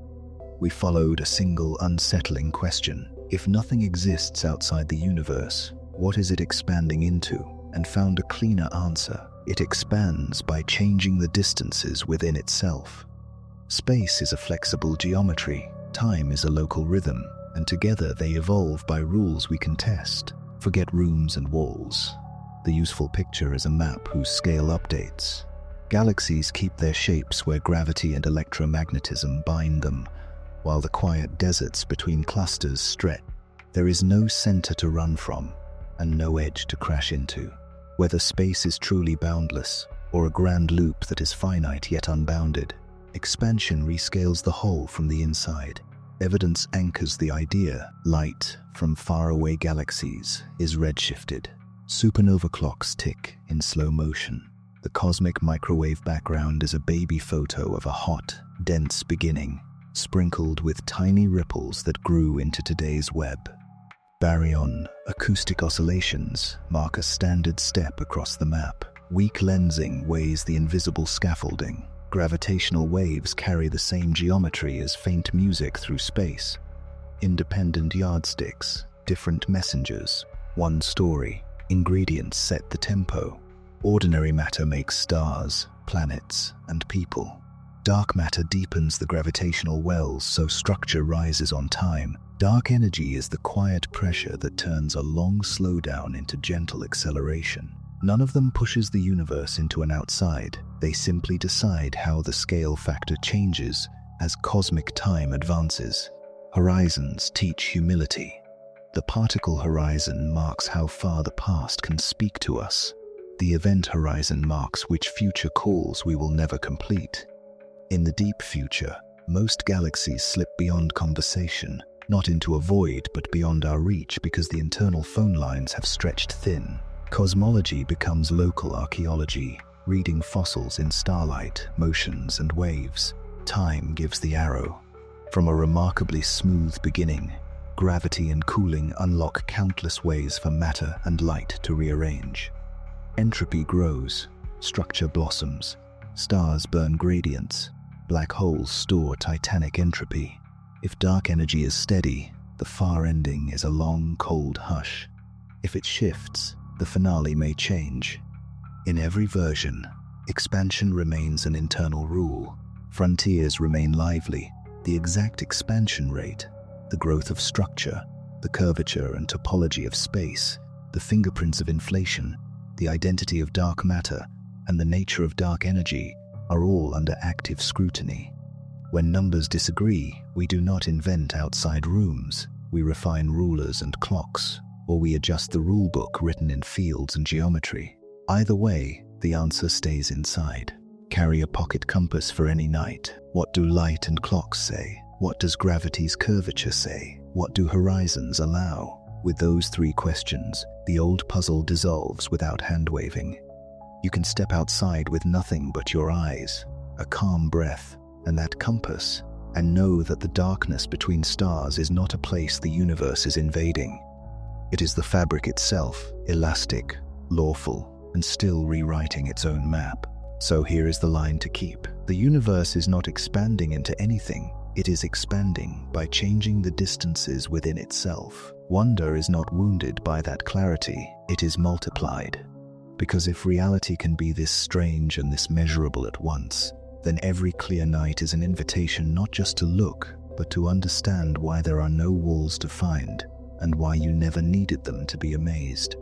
We followed a single unsettling question. If nothing exists outside the universe, what is it expanding into? And found a cleaner answer. It expands by changing the distances within itself. Space is a flexible geometry, time is a local rhythm, and together they evolve by rules we can test. Forget rooms and walls. The useful picture is a map whose scale updates. Galaxies keep their shapes where gravity and electromagnetism bind them, while the quiet deserts between clusters stretch. There is no center to run from, and no edge to crash into. Whether space is truly boundless, or a grand loop that is finite yet unbounded, expansion rescales the whole from the inside. Evidence anchors the idea. Light from faraway galaxies is redshifted. Supernova clocks tick in slow motion. The cosmic microwave background is a baby photo of a hot, dense beginning, sprinkled with tiny ripples that grew into today's web. Baryon acoustic oscillations mark a standard step across the map. Weak lensing weighs the invisible scaffolding. Gravitational waves carry the same geometry as faint music through space. Independent yardsticks, different messengers, one story. Ingredients set the tempo. Ordinary matter makes stars, planets, and people. Dark matter deepens the gravitational wells so structure rises on time. Dark energy is the quiet pressure that turns a long slowdown into gentle acceleration. None of them pushes the universe into an outside. They simply decide how the scale factor changes as cosmic time advances. Horizons teach humility. The particle horizon marks how far the past can speak to us. The event horizon marks which future calls we will never complete. In the deep future, most galaxies slip beyond conversation, not into a void but beyond our reach because the internal phone lines have stretched thin. Cosmology becomes local archaeology, reading fossils in starlight, motions, and waves. Time gives the arrow. From a remarkably smooth beginning, gravity and cooling unlock countless ways for matter and light to rearrange. Entropy grows, structure blossoms, stars burn gradients, black holes store titanic entropy. If dark energy is steady, the far ending is a long, cold hush. If it shifts, the finale may change. In every version, expansion remains an internal rule. Frontiers remain lively. The exact expansion rate, the growth of structure, the curvature and topology of space, the fingerprints of inflation, the identity of dark matter, and the nature of dark energy are all under active scrutiny. When numbers disagree, we do not invent outside rooms. We refine rulers and clocks, or we adjust the rulebook written in fields and geometry. Either way, the answer stays inside. Carry a pocket compass for any night. What do light and clocks say? What does gravity's curvature say? What do horizons allow? With those three questions, the old puzzle dissolves without hand-waving. You can step outside with nothing but your eyes, a calm breath, and that compass, and know that the darkness between stars is not a place the universe is invading. It is the fabric itself, elastic, lawful, and still rewriting its own map. So here is the line to keep. The universe is not expanding into anything. It is expanding by changing the distances within itself. Wonder is not wounded by that clarity. It is multiplied. Because if reality can be this strange and this measurable at once, then every clear night is an invitation not just to look, but to understand why there are no walls to find and why you never needed them to be amazed.